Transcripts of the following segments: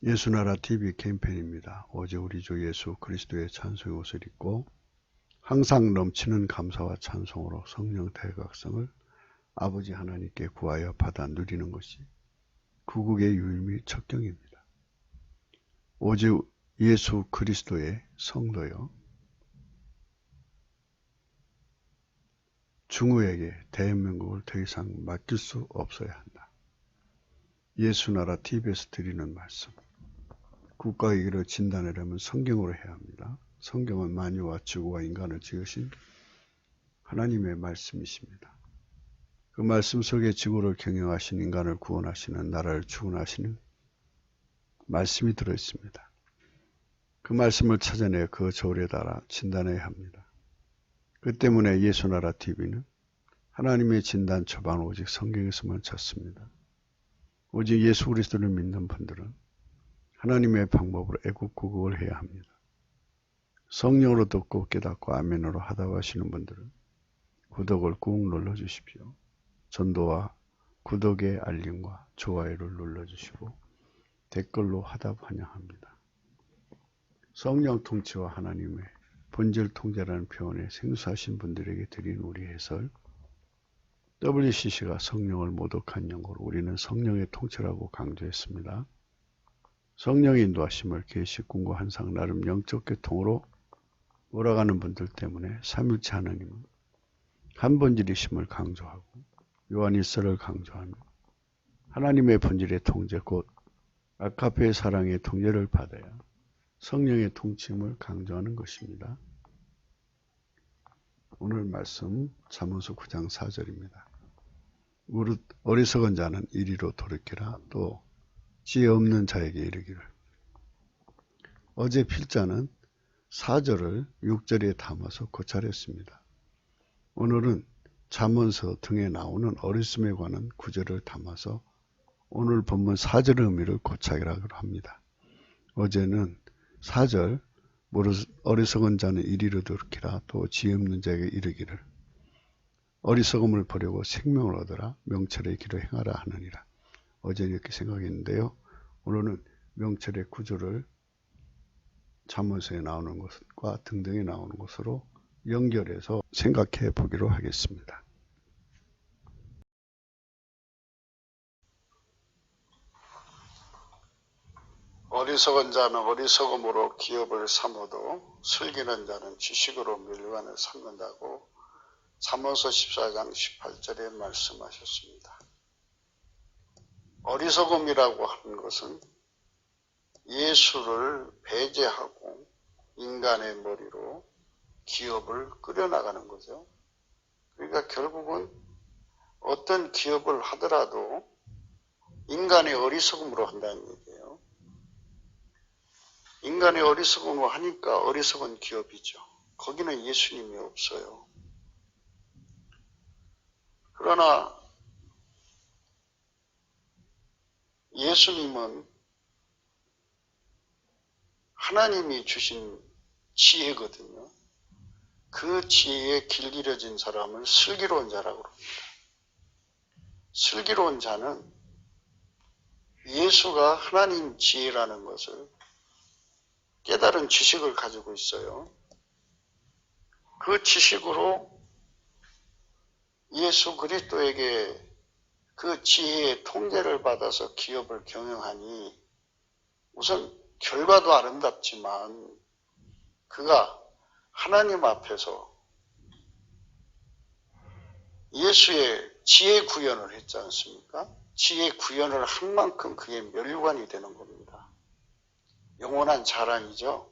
예수나라 TV 캠페인입니다. 오직 우리 주 예수 그리스도의 찬송의 옷을 입고 항상 넘치는 감사와 찬송으로 성령 대각성을 아버지 하나님께 구하여 받아 누리는 것이 구국의 유일미 척경입니다. 오직 예수 그리스도의 성도여 중후에게 대한민국을 더 이상 맡길 수 없어야 한다. 예수나라 TV에서 드리는 말씀. 국가의 일을 진단하려면 성경으로 해야 합니다. 성경은 만유와 지구와 인간을 지으신 하나님의 말씀이십니다. 그 말씀 속에 지구를 경영하신 인간을 구원하시는 나라를 주관하시는 말씀이 들어있습니다. 그 말씀을 찾아내 그 저울에 따라 진단해야 합니다. 그 때문에 예수나라 TV는 하나님의 진단 처방을 오직 성경에서만 찾습니다. 오직 예수 그리스도를 믿는 분들은 하나님의 방법으로 애국구국을 해야 합니다. 성령으로 듣고 깨닫고 아멘으로 하다고 하시는 분들은 구독을 꾹 눌러주십시오. 전도와 구독의 알림과 좋아요를 눌러주시고 댓글로 하답 환영합니다. 성령 통치와 하나님의 본질 통제라는 표현에 생소하신 분들에게 드린 우리 해설, WCC가 성령을 모독한 연구로 우리는 성령의 통치라고 강조했습니다. 성령의 인도하심을 계시, 꿈과 환상, 나름 영적 계통으로 몰아가는 분들 때문에 삼일체 하나님은 한 본질이심을 강조하고 요한일서를 강조하며 하나님의 본질의 통제 곧 아카페의 사랑의 통제를 받아야 성령의 통치임을 강조하는 것입니다. 오늘 말씀 잠언서 9장 4절입니다. 무릇 어리석은 자는 이리로 돌이키라 또 지혜 없는 자에게 이르기를. 어제 필자는 4절을 6절에 담아서 고찰했습니다. 오늘은 잠언서 등에 나오는 어리석음에 관한 구절을 담아서 오늘 본문 4절의 의미를 고찰하기로 합니다. 어제는 4절 무릇 어리석은 자는 이리로 돌이키라 또 지혜 없는 자에게 이르기를. 어리석음을 버리고 생명을 얻으라 명철의 길을 행하라 하느니라. 어제 이렇게 생각했는데요. 오늘은 명철의 구조를 잠언서에 나오는 것과 등등에 나오는 것으로 연결해서 생각해 보기로 하겠습니다. 어리석은 자는 어리석음으로 기업을 삼어도 슬기는 자는 지식으로 멸관을 삼는다고 잠언서 14장 18절에 말씀하셨습니다. 어리석음이라고 하는 것은 예수를 배제하고 인간의 머리로 기업을 꾸려나가는 거죠. 그러니까 결국은 어떤 기업을 하더라도 인간의 어리석음으로 한다는 얘기예요. 인간의 어리석음으로 하니까 어리석은 기업이죠. 거기는 예수님이 없어요. 그러나 예수님은 하나님이 주신 지혜거든요. 그 지혜에 길들여진 사람을 슬기로운 자라고 합니다. 슬기로운 자는 예수가 하나님 지혜라는 것을 깨달은 지식을 가지고 있어요. 그 지식으로 예수 그리스도에게 그 지혜의 통제를 받아서 기업을 경영하니 우선 결과도 아름답지만 그가 하나님 앞에서 예수의 지혜 구현을 했지 않습니까? 지혜 구현을 한 만큼 그게 멸관이 되는 겁니다. 영원한 자랑이죠.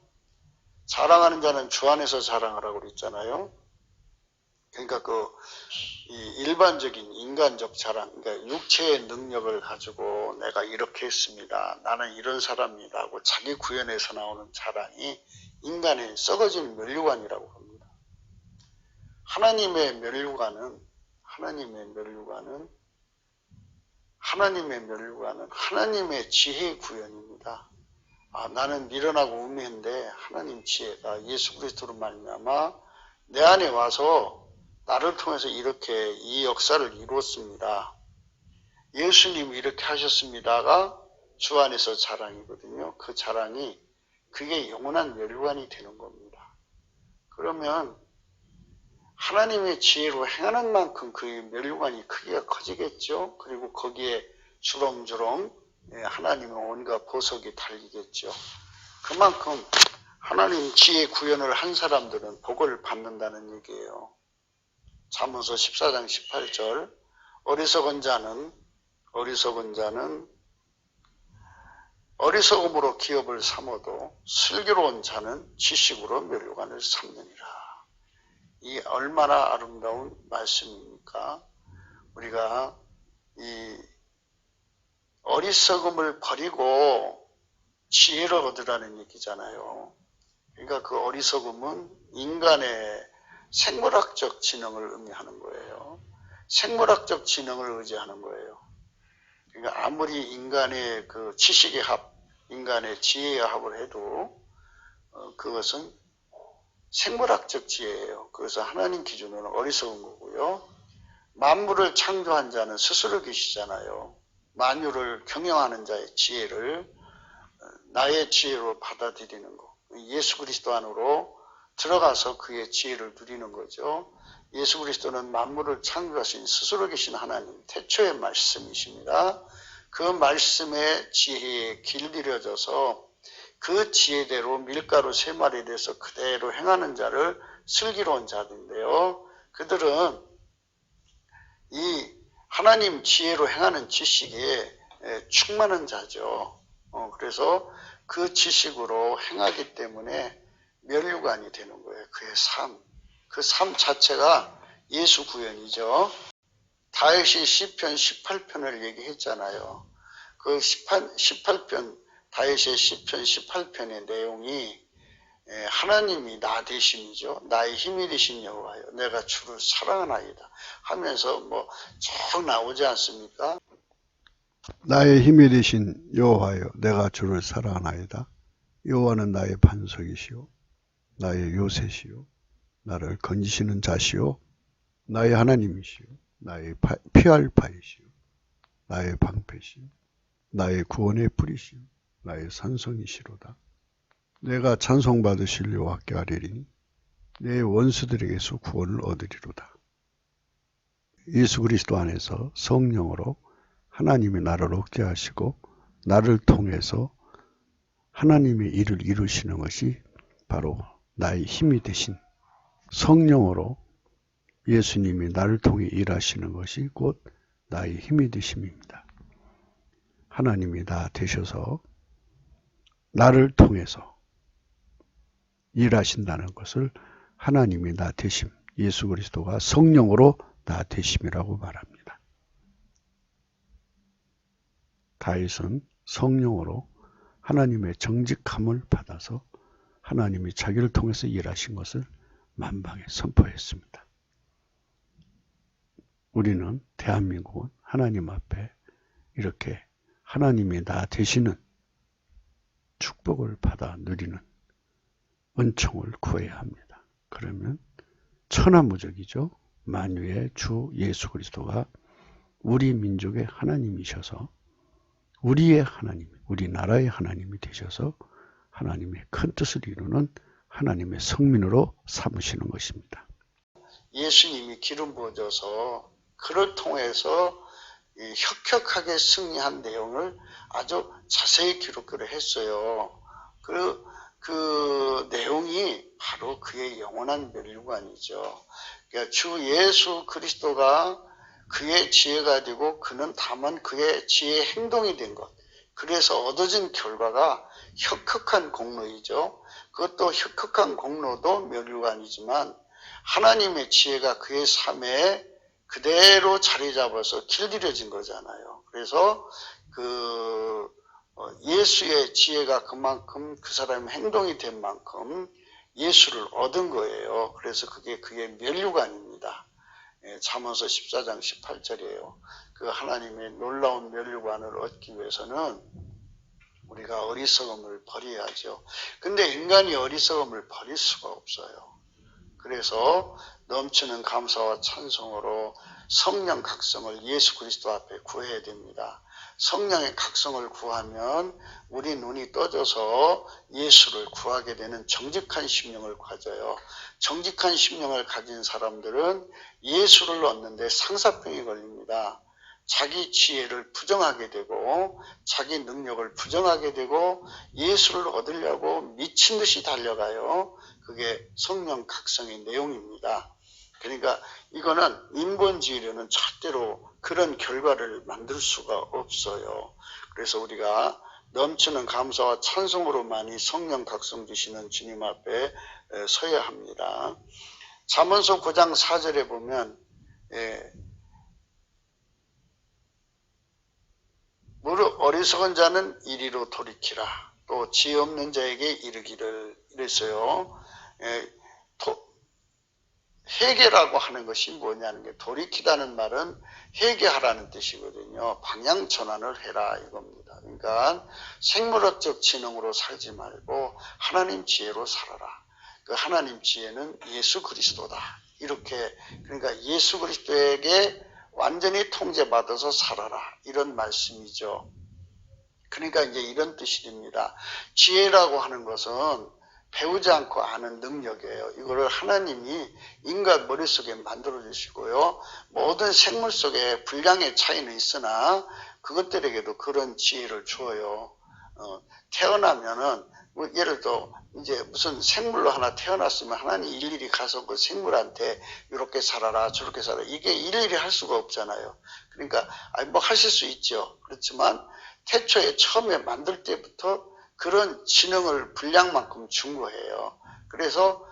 자랑하는 자는 주 안에서 자랑하라고 그랬잖아요. 그러니까 일반적인 인간적 자랑, 그러니까 육체의 능력을 가지고 내가 이렇게 했습니다. 나는 이런 사람이다 하고 자기 구현에서 나오는 자랑이 인간의 썩어진 면류관이라고 합니다. 하나님의 면류관은 하나님의 지혜 구현입니다. 나는 미련하고 우매한데 하나님 지혜가 예수 그리스도로 말미암아 내 안에 와서 나를 통해서 이렇게 이 역사를 이루었습니다. 예수님이 이렇게 하셨습니다가 주 안에서 자랑이거든요. 그 자랑이 그게 영원한 멸관이 되는 겁니다. 그러면 하나님의 지혜로 행하는 만큼 그 멸관이 크기가 커지겠죠. 그리고 거기에 주렁주렁 하나님의 온갖 보석이 달리겠죠. 그만큼 하나님 지혜 구현을 한 사람들은 복을 받는다는 얘기예요. 잠언서 14장 18절 어리석은 자는 어리석음으로 기업을 삼어도 슬기로운 자는 지식으로 멸관을 삼느니라. 이 얼마나 아름다운 말씀입니까? 우리가 이 어리석음을 버리고 지혜를 얻으라는 얘기잖아요. 그러니까 그 어리석음은 인간의 생물학적 지능을 의미하는 거예요. 생물학적 지능을 의지하는 거예요. 그러니까 아무리 인간의 그 지식의 합, 인간의 지혜의 합을 해도 그것은 생물학적 지혜예요. 그래서 하나님 기준으로는 어리석은 거고요. 만물을 창조한 자는 스스로 계시잖아요. 만유를 경영하는 자의 지혜를 나의 지혜로 받아들이는 거. 예수 그리스도 안으로 들어가서 그의 지혜를 누리는 거죠. 예수 그리스도는 만물을 창조하신 스스로 계신 하나님, 태초의 말씀이십니다. 그 말씀의 지혜에 길들여져서 그 지혜대로 밀가루 3마리에 대해서 그대로 행하는 자를 슬기로운 자들인데요. 그들은 이 하나님 지혜로 행하는 지식에 충만한 자죠. 그래서 그 지식으로 행하기 때문에 멸류관이 되는 거예요. 그의 삶. 그 삶 자체가 예수 구현이죠. 다윗이 시편 18편을 얘기했잖아요. 그 18편 다윗의 시편 18편의 내용이 하나님이 나 되심이죠. 나의 힘이 되신 여호와여 내가 주를 사랑하나이다 하면서 쭉 나오지 않습니까? 나의 힘이 되신 여호와여 내가 주를 사랑하나이다. 여호와는 나의 반석이시오 나의 요새시오 나를 건지시는 자시오 나의 하나님이시오 나의 피할 바이시오 나의 방패시오 나의 구원의 뿌리시오 나의 산성이시로다. 내가 찬송받으실 여호와께 아뢰리니 내 원수들에게서 구원을 얻으리로다. 예수 그리스도 안에서 성령으로 하나님이 나를 얻게 하시고 나를 통해서 하나님의 일을 이루시는 것이 바로 나의 힘이 되신 성령으로 예수님이 나를 통해 일하시는 것이 곧 나의 힘이 되심입니다. 하나님이 나 되셔서 나를 통해서 일하신다는 것을 하나님이 나 되심, 예수 그리스도가 성령으로 나 되심이라고 말합니다. 다윗은 성령으로 하나님의 정직함을 받아서 하나님이 자기를 통해서 일하신 것을 만방에 선포했습니다. 우리는 대한민국은 하나님 앞에 이렇게 하나님이 나 되시는 축복을 받아 누리는 은총을 구해야 합니다. 그러면 천하무적이죠. 만유의 주 예수 그리스도가 우리 민족의 하나님이셔서 우리의 하나님, 우리나라의 하나님이 되셔서 하나님의 큰 뜻을 이루는 하나님의 성민으로 삼으시는 것입니다. 예수님이 기름 부어져서 그를 통해서 혁혁하게 승리한 내용을 아주 자세히 기록을 했어요. 그 내용이 바로 그의 영원한 멸류관이죠. 그러니까 주 예수 그리스도가 그의 지혜가 되고 그는 다만 그의 지혜의 행동이 된 것. 그래서 얻어진 결과가 혁혁한 공로이죠. 그것도 혁혁한 공로도 멸류관이지만 하나님의 지혜가 그의 삶에 그대로 자리 잡아서 길들여진 거잖아요. 그래서 예수의 지혜가 그만큼 그 사람의 행동이 된 만큼 예수를 얻은 거예요. 그래서 그게 멸류관입니다. 잠언서 14장 18절이에요. 그 하나님의 놀라운 멸류관을 얻기 위해서는 우리가 어리석음을 버려야죠. 근데 인간이 어리석음을 버릴 수가 없어요. 그래서 넘치는 감사와 찬송으로 성령 각성을 예수 그리스도 앞에 구해야 됩니다. 성령의 각성을 구하면 우리 눈이 떠져서 예수를 구하게 되는 정직한 심령을 가져요. 정직한 심령을 가진 사람들은 예수를 얻는데 상사병이 걸립니다. 자기 지혜를 부정하게 되고 자기 능력을 부정하게 되고 예수를 얻으려고 미친 듯이 달려가요. 그게 성령 각성의 내용입니다. 그러니까 이거는 인본주의로는 절대로 그런 결과를 만들 수가 없어요. 그래서 우리가 넘치는 감사와 찬송으로만이 성령 각성 주시는 주님 앞에 서야 합니다. 잠언서 9장 4절에 보면 무릇 어리석은 자는 이리로 돌이키라. 또 지혜 없는 자에게 이르기를 이랬어요. 회개라고 하는 것이 뭐냐는 게 돌이키다는 말은 회개하라는 뜻이거든요. 방향 전환을 해라 이겁니다. 그러니까 생물학적 지능으로 살지 말고 하나님 지혜로 살아라. 그 하나님 지혜는 예수 그리스도다. 이렇게 그러니까 예수 그리스도에게 완전히 통제받아서 살아라. 이런 말씀이죠. 그러니까 이제 이런 뜻이 됩니다. 지혜라고 하는 것은 배우지 않고 아는 능력이에요. 이거를 하나님이 인간 머릿속에 만들어 주시고요. 모든 생물 속에 분량의 차이는 있으나 그것들에게도 그런 지혜를 주어요. 태어나면은 뭐 예를 들어 이제 무슨 생물로 하나 태어났으면 하나님 일일이 가서 그 생물한테 이렇게 살아라 저렇게 살아라 이게 일일이 할 수가 없잖아요. 그러니까 뭐 하실 수 있죠. 그렇지만 태초에 처음에 만들 때부터 그런 지능을 분량만큼 준 거예요. 그래서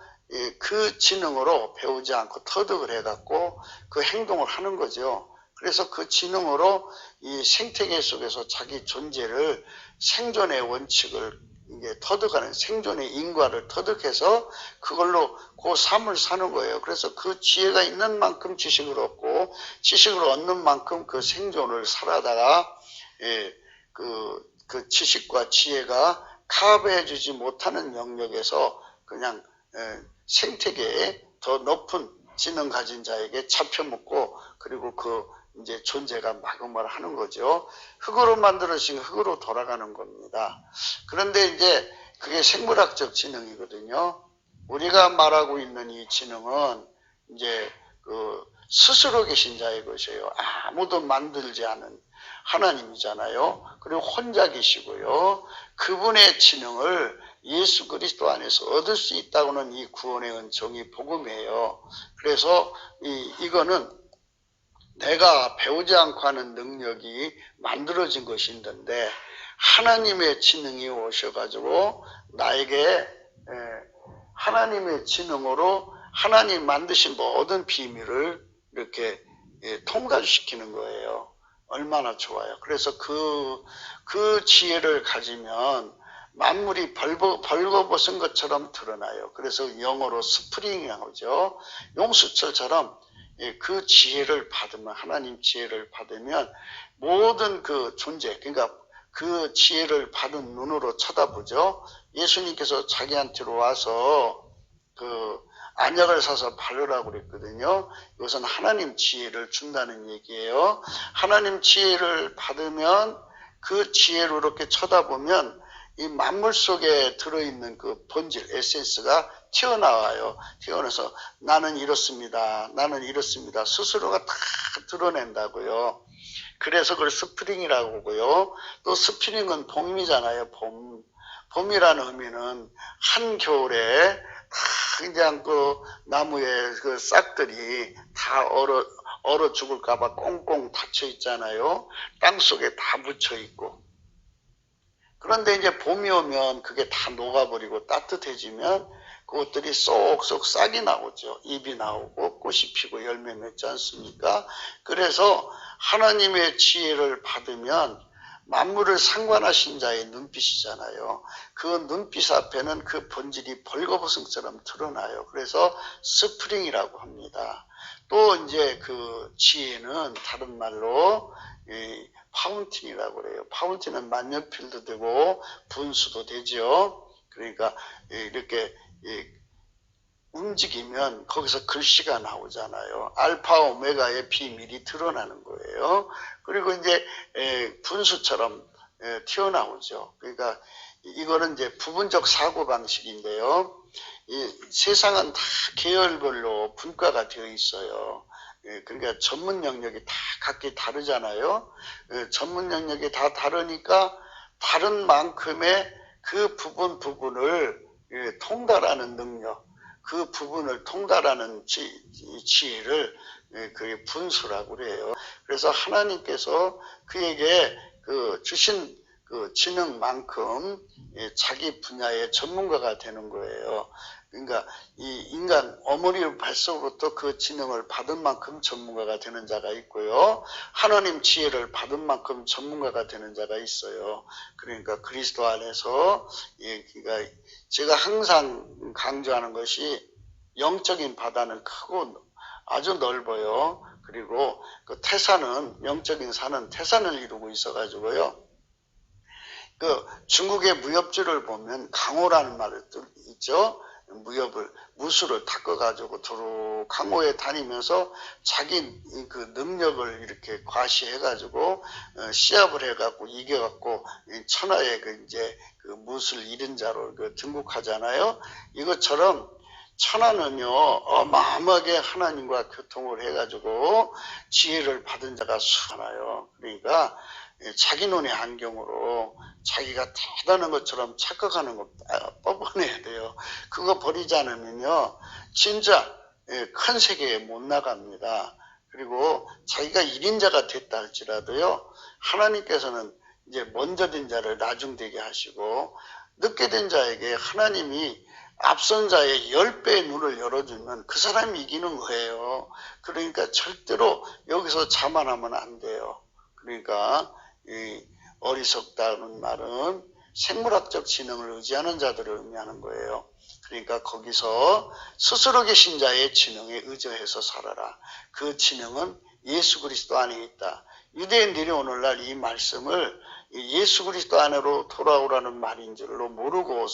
그 지능으로 배우지 않고 터득을 해갖고 그 행동을 하는 거죠. 그래서 그 지능으로 이 생태계 속에서 자기 존재를 생존의 원칙을 이게 터득하는 생존의 인과를 터득해서 그걸로 그 삶을 사는 거예요. 그래서 그 지혜가 있는 만큼 지식을 얻고 지식을 얻는 만큼 그 생존을 살아다가 그 지식과 지혜가 커버해 주지 못하는 영역에서 그냥 생태계에 더 높은 지능 가진 자에게 잡혀먹고 그리고 그 이제 존재가 마금을 하는 거죠. 흙으로 만들어진 흙으로 돌아가는 겁니다. 그런데 이제 그게 생물학적 지능이거든요. 우리가 말하고 있는 이 지능은 이제 그 스스로 계신 자의 것이에요. 아무도 만들지 않은 하나님이잖아요. 그리고 혼자 계시고요. 그분의 지능을 예수 그리스도 안에서 얻을 수 있다고는 이 구원의 은총이 복음이에요. 그래서 이거는 내가 배우지 않고 하는 능력이 만들어진 것이 있는데 하나님의 지능이 오셔가지고 나에게 하나님의 지능으로 하나님 만드신 모든 비밀을 이렇게 통달시키는 거예요. 얼마나 좋아요. 그래서 그 지혜를 가지면 만물이 벌거벗은 것처럼 드러나요. 그래서 영어로 스프링이라고 하죠. 용수철처럼 그 지혜를 받으면 하나님 지혜를 받으면 모든 그 존재 그러니까 그 지혜를 받은 눈으로 쳐다보죠. 예수님께서 자기한테로 와서 그 안약을 사서 바르라고 그랬거든요. 이것은 하나님 지혜를 준다는 얘기예요. 하나님 지혜를 받으면 그 지혜로 이렇게 쳐다보면 이 만물 속에 들어있는 그 본질, 에센스가 튀어나와요. 튀어나와서 나는 이렇습니다. 나는 이렇습니다. 스스로가 다 드러낸다고요. 그래서 그걸 스프링이라고 하고요. 또 스프링은 봄이잖아요. 봄이라는 의미는 한겨울에 다 그냥 그 나무에 그 싹들이 다 얼어 죽을까봐 꽁꽁 닫혀 있잖아요. 땅 속에 다 묻혀 있고. 그런데 이제 봄이 오면 그게 다 녹아버리고 따뜻해지면 그것들이 쏙쏙 싹이 나오죠. 잎이 나오고 꽃이 피고 열매 맺지 않습니까? 그래서 하나님의 지혜를 받으면 만물을 상관하신 자의 눈빛이잖아요. 그 눈빛 앞에는 그 본질이 벌거벗은처럼 드러나요. 그래서 스프링이라고 합니다. 또 이제 그 지혜는 다른 말로 파운틴이라고 그래요. 파운틴은 만년필도 되고 분수도 되죠. 그러니까 이렇게 움직이면 거기서 글씨가 나오잖아요. 알파 오메가의 비밀이 드러나는 거예요. 그리고 이제 분수처럼 튀어나오죠. 그러니까 이거는 이제 부분적 사고 방식인데요. 이 세상은 다 계열별로 분과가 되어 있어요. 그러니까 전문 영역이 다 각기 다르잖아요. 전문 영역이 다 다르니까 다른 만큼의 그 부분을 통달하는 능력, 그 부분을 통달하는 지혜를 그 분수라고 그래요. 그래서 하나님께서 그에게 그 주신 그 지능만큼 자기 분야의 전문가가 되는 거예요. 그러니까 이 인간 어머니 발서부터 그 지능을 받은 만큼 전문가가 되는 자가 있고요. 하나님 지혜를 받은 만큼 전문가가 되는 자가 있어요. 그러니까 그리스도 안에서 그러니까 제가 항상 강조하는 것이 영적인 바다는 크고 아주 넓어요. 그리고 그 태산은 영적인 산은 태산을 이루고 있어가지고요. 그 중국의 무협지를 보면 강호라는 말이 있죠. 무술을 닦아가지고 도로 강호에 다니면서 자기 그 능력을 이렇게 과시해가지고 시합을 해갖고 이겨갖고 천하의 그 이제 그 무술 잃은 자로 그 등극하잖아요. 이것처럼 천하는요 어마어마하게 하나님과 교통을 해가지고 지혜를 받은 자가 수많아요. 그러니까 자기 눈의 안경으로 자기가 대단한 것처럼 착각하는 거 뽑아내야 돼요. 그거 버리지 않으면요 진짜 큰 세계에 못 나갑니다. 그리고 자기가 1인자가 됐다 할지라도요 하나님께서는 이제 먼저 된 자를 나중되게 하시고 늦게 된 자에게 하나님이 앞선 자의 10배의 눈을 열어주면 그 사람이 이기는 거예요. 그러니까 절대로 여기서 자만하면 안 돼요. 그러니까 이 어리석다는 말은 생물학적 지능을 의지하는 자들을 의미하는 거예요. 그러니까 거기서 스스로 계신 자의 지능에 의지해서 살아라. 그 지능은 예수 그리스도 안에 있다. 유대인들이 오늘날 이 말씀을 예수 그리스도 안으로 돌아오라는 말인 줄로 모르고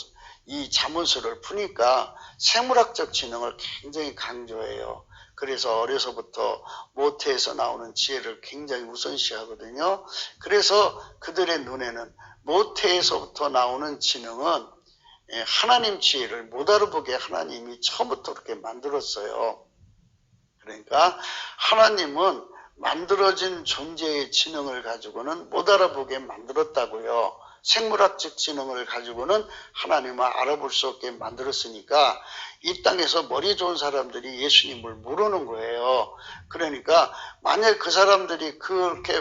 이 자문서를 푸니까 생물학적 지능을 굉장히 강조해요. 그래서 어려서부터 모태에서 나오는 지혜를 굉장히 우선시하거든요. 그래서 그들의 눈에는 모태에서부터 나오는 지능은 하나님 지혜를 못 알아보게 하나님이 처음부터 그렇게 만들었어요. 그러니까 하나님은 만들어진 존재의 지능을 가지고는 못 알아보게 만들었다고요. 생물학적 지능을 가지고는 하나님을 알아볼 수 없게 만들었으니까 이 땅에서 머리 좋은 사람들이 예수님을 모르는 거예요. 그러니까 만약 그 사람들이 그렇게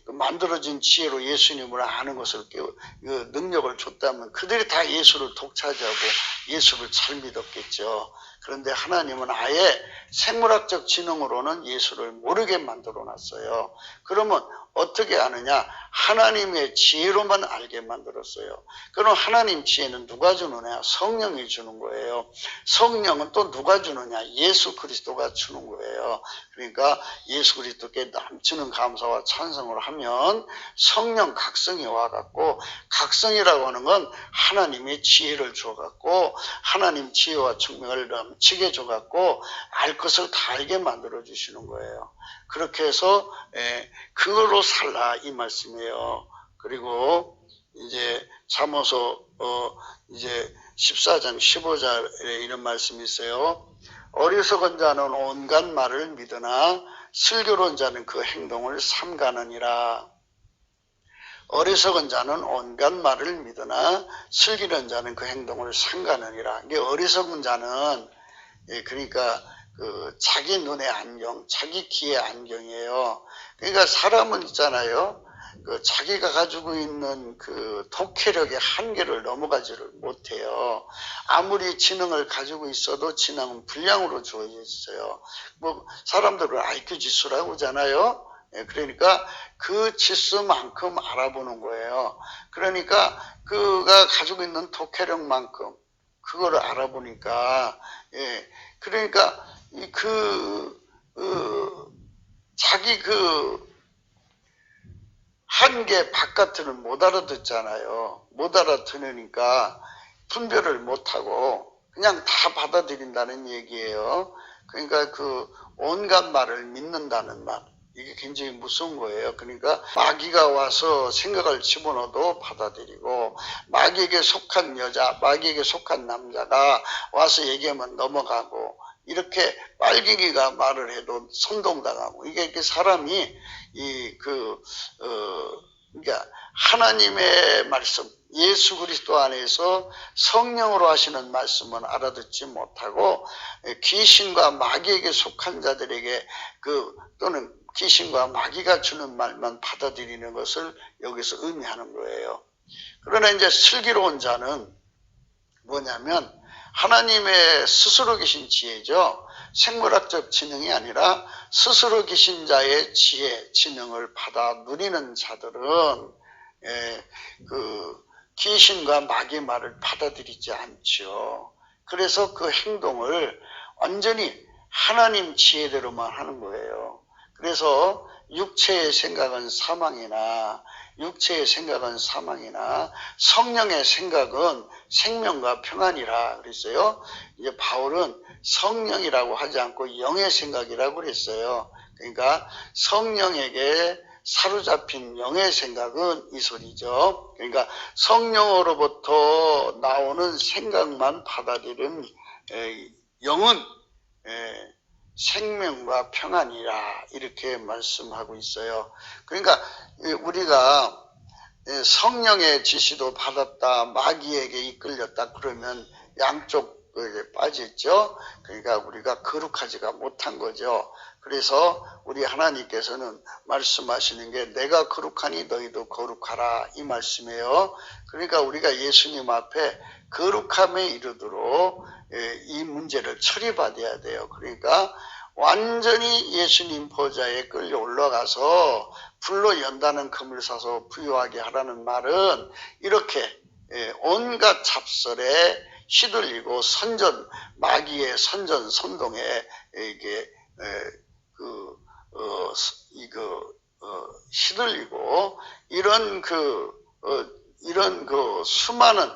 만들어진 지혜로 예수님을 아는 것을 능력을 줬다면 그들이 다 예수를 독차지하고 예수를 잘 믿었겠죠. 그런데 하나님은 아예 생물학적 지능으로는 예수를 모르게 만들어 놨어요. 그러면 어떻게 아느냐? 하나님의 지혜로만 알게 만들었어요. 그럼 하나님 지혜는 누가 주느냐? 성령이 주는 거예요. 성령은 또 누가 주느냐? 예수 그리스도가 주는 거예요. 그러니까 예수 그리스도께 넘치는 감사와 찬송을 하면 성령 각성이 와갖고, 각성이라고 하는 건 하나님의 지혜를 줘갖고 하나님 지혜와 총명을 넘치게 줘갖고 알 것을 다 알게 만들어 주시는 거예요. 그렇게 해서 그걸로 살라 이 말씀이에요. 그리고 이제 잠언서 이제 14장 15절에 이런 말씀이 있어요. 어리석은 자는 온갖 말을 믿으나 슬기로운 자는 그 행동을 삼가느니라. 어리석은 자는 온갖 말을 믿으나 슬기로운 자는 그 행동을 삼가느니라. 이게 어리석은 자는 그러니까 그 자기 눈의 안경, 자기 귀의 안경이에요. 그러니까 사람은 있잖아요. 그 자기가 가지고 있는 그 독해력의 한계를 넘어가지를 못해요. 아무리 지능을 가지고 있어도 지능은 분량으로 주어져 있어요. 뭐 사람들은 IQ 지수라고 하잖아요. 그러니까 그 지수만큼 알아보는 거예요. 그러니까 그가 가지고 있는 독해력만큼 그거를 알아보니까 그러니까 자기 그 한계 바깥은 못 알아듣잖아요. 못 알아듣으니까 분별을 못하고 그냥 다 받아들인다는 얘기예요. 그러니까 그 온갖 말을 믿는다는 말. 이게 굉장히 무서운 거예요. 그러니까 마귀가 와서 생각을 집어넣어도 받아들이고, 마귀에게 속한 여자, 마귀에게 속한 남자가 와서 얘기하면 넘어가고, 이렇게 빨갱이가 말을 해도 선동당하고, 이게 이렇게 사람이 그러니까 하나님의 말씀, 예수 그리스도 안에서 성령으로 하시는 말씀은 알아듣지 못하고 귀신과 마귀에게 속한 자들에게 또는 귀신과 마귀가 주는 말만 받아들이는 것을 여기서 의미하는 거예요. 그러나 이제 슬기로운 자는 뭐냐면 하나님의 스스로 계신 지혜죠. 생물학적 지능이 아니라 스스로 계신 자의 지혜, 지능을 받아 누리는 자들은 귀신과 마귀의 말을 받아들이지 않죠. 그래서 그 행동을 완전히 하나님 지혜대로만 하는 거예요. 그래서 육체의 생각은 사망이나 성령의 생각은 생명과 평안이라 그랬어요. 이제 바울은 성령이라고 하지 않고 영의 생각이라고 그랬어요. 그러니까 성령에게 사로잡힌 영의 생각은 이 소리죠. 그러니까 성령으로부터 나오는 생각만 받아들인 영은 생명과 평안이라 이렇게 말씀하고 있어요. 그러니까 우리가 성령의 지시도 받았다, 마귀에게 이끌렸다 그러면 양쪽에 빠졌죠. 그러니까 우리가 거룩하지가 못한 거죠. 그래서 우리 하나님께서는 말씀하시는 게 내가 거룩하니 너희도 거룩하라 이 말씀이에요. 그러니까 우리가 예수님 앞에 거룩함에 이르도록 이 문제를 처리받아야 돼요. 그러니까 완전히 예수님 보좌에 끌려 올라가서 불로 연다는 금을 사서 부유하게 하라는 말은 이렇게 온갖 잡설에 휘둘리고 마귀의 선동에 이게 휘둘리고 이런 수많은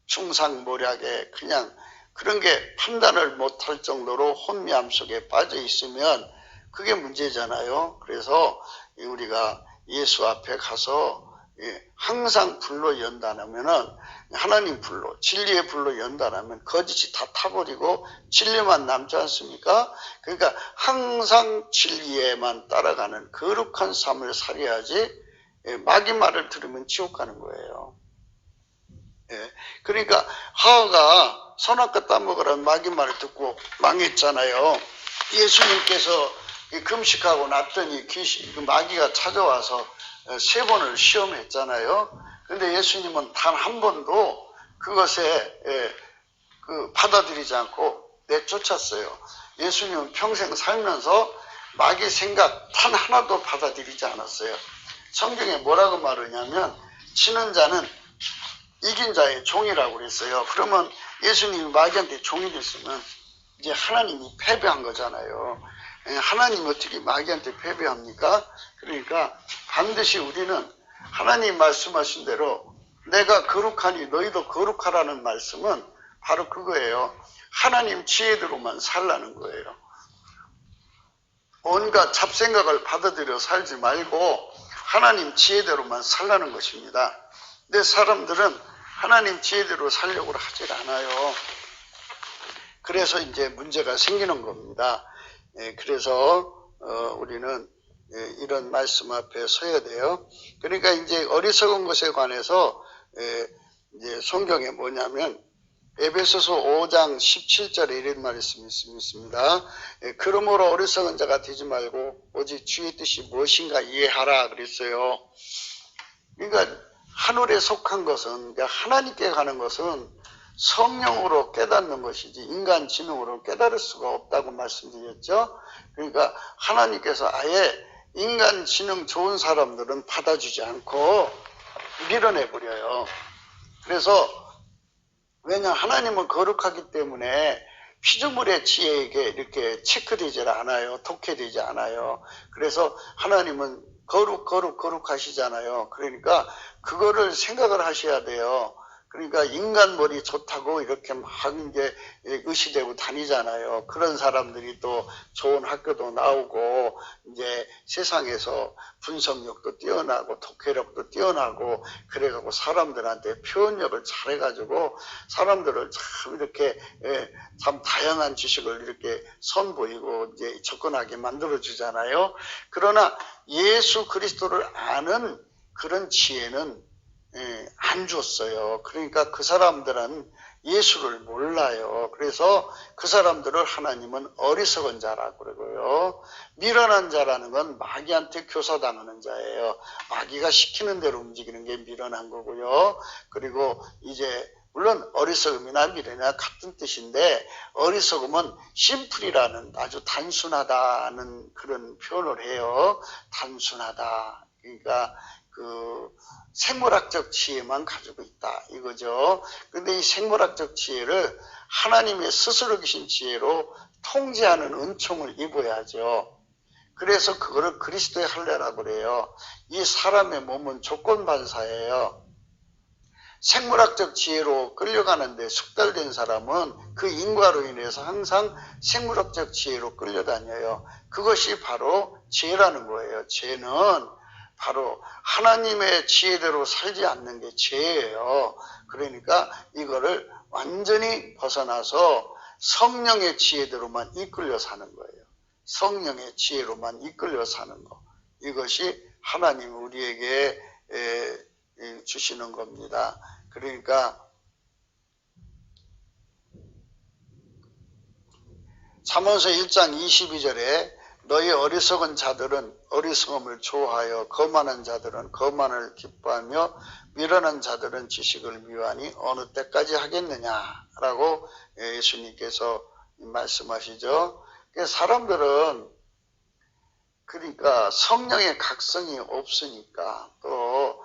중상모략에 그냥 그런 게 판단을 못할 정도로 혼미함 속에 빠져 있으면 그게 문제잖아요. 그래서 우리가 예수 앞에 가서 항상 불로 연단하면은 하나님 불로, 진리의 불로 연단하면 거짓이 다 타버리고 진리만 남지 않습니까? 그러니까 항상 진리에만 따라가는 거룩한 삶을 살아야지 마귀 말을 들으면 지옥 가는 거예요. 그러니까 하와가 선악과 따먹으라는 마귀 말을 듣고 망했잖아요. 예수님께서 금식하고 났더니 마귀가 찾아와서 3번을 시험했잖아요. 근데 예수님은 단 한 번도 그것에 받아들이지 않고 내쫓았어요. 예수님은 평생 살면서 마귀 생각 단 하나도 받아들이지 않았어요. 성경에 뭐라고 말하냐면 치는 자는 이긴 자의 종이라고 그랬어요. 그러면 예수님이 마귀한테 종이 됐으면 이제 하나님이 패배한 거잖아요. 하나님 어떻게 마귀한테 패배합니까? 그러니까 반드시 우리는 하나님 말씀하신 대로 내가 거룩하니 너희도 거룩하라는 말씀은 바로 그거예요. 하나님 지혜대로만 살라는 거예요. 온갖 잡생각을 받아들여 살지 말고 하나님 지혜대로만 살라는 것입니다. 근데 사람들은 하나님 지혜대로 살려고 하질 않아요. 그래서 이제 문제가 생기는 겁니다. 그래서 우리는 이런 말씀 앞에 서야 돼요. 그러니까 이제 어리석은 것에 관해서 이제 성경에 뭐냐면 에베소서 5장 17절에 이런 말씀이 있습니다. 그러므로 어리석은 자가 되지 말고 오직 주의 뜻이 무엇인가 이해하라 그랬어요. 그러니까 하늘에 속한 것은, 그러니까 하나님께 가는 것은 성령으로 깨닫는 것이지 인간 지능으로 깨달을 수가 없다고 말씀드렸죠. 그러니까 하나님께서 아예 인간 지능 좋은 사람들은 받아주지 않고 밀어내버려요. 그래서 왜냐, 하나님은 거룩하기 때문에 피조물의 지혜에게 이렇게 체크되지 않아요. 독해되지 않아요. 그래서 하나님은 거룩하시잖아요. 그러니까 그거를 생각을 하셔야 돼요. 그러니까 인간 머리 좋다고 이렇게 막 이제 의시되고 다니잖아요. 그런 사람들이 또 좋은 학교도 나오고 이제 세상에서 분석력도 뛰어나고 독해력도 뛰어나고 그래가지고 사람들한테 표현력을 잘해가지고 사람들을 참 이렇게 참 다양한 지식을 이렇게 선보이고 이제 접근하게 만들어 주잖아요. 그러나 예수 그리스도를 아는 그런 지혜는 안 줬어요. 그러니까 그 사람들은 예수를 몰라요. 그래서 그 사람들을 하나님은 어리석은 자라고 그러고요. 미련한 자라는 건 마귀한테 교사당하는 자예요. 마귀가 시키는 대로 움직이는 게 미련한 거고요. 그리고 이제 물론 어리석음이나 미련이나 같은 뜻인데 어리석음은 심플이라는 아주 단순하다는 그런 표현을 해요. 단순하다. 그러니까 그 생물학적 지혜만 가지고 있다 이거죠. 근데 이 생물학적 지혜를 하나님의 스스로 계신 지혜로 통제하는 은총을 입어야죠. 그래서 그거를 그리스도의 할례라고 그래요. 이 사람의 몸은 조건반사예요. 생물학적 지혜로 끌려가는데 숙달된 사람은 그 인과로 인해서 항상 생물학적 지혜로 끌려다녀요. 그것이 바로 죄라는 거예요. 죄는 바로 하나님의 지혜대로 살지 않는 게 죄예요. 그러니까 이거를 완전히 벗어나서 성령의 지혜대로만 이끌려 사는 거예요. 성령의 지혜로만 이끌려 사는 거. 이것이 하나님이 우리에게 주시는 겁니다. 그러니까 잠언서 1장 22절에 너희 어리석은 자들은 어리석음을 좋아하여 거만한 자들은 거만을 기뻐하며 미련한 자들은 지식을 미워하니 어느 때까지 하겠느냐라고 예수님께서 말씀하시죠. 사람들은 그러니까 성령의 각성이 없으니까 또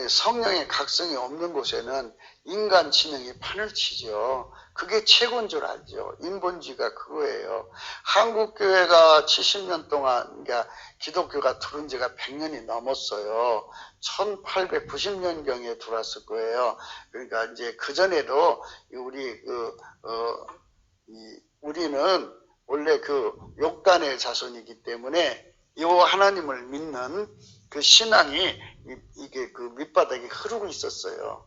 성령의 각성이 없는 곳에는 인간 지능이 판을 치죠. 그게 최고인 줄 알죠. 인본주의가 그거예요. 한국교회가 70년 동안, 그러니까 기독교가 들어온 지가 100년이 넘었어요. 1890년경에 들어왔을 거예요. 그러니까 이제 그전에도 우리는 원래 그 욕단의 자손이기 때문에 이 하나님을 믿는 그 신앙이 이게 그 밑바닥에 흐르고 있었어요.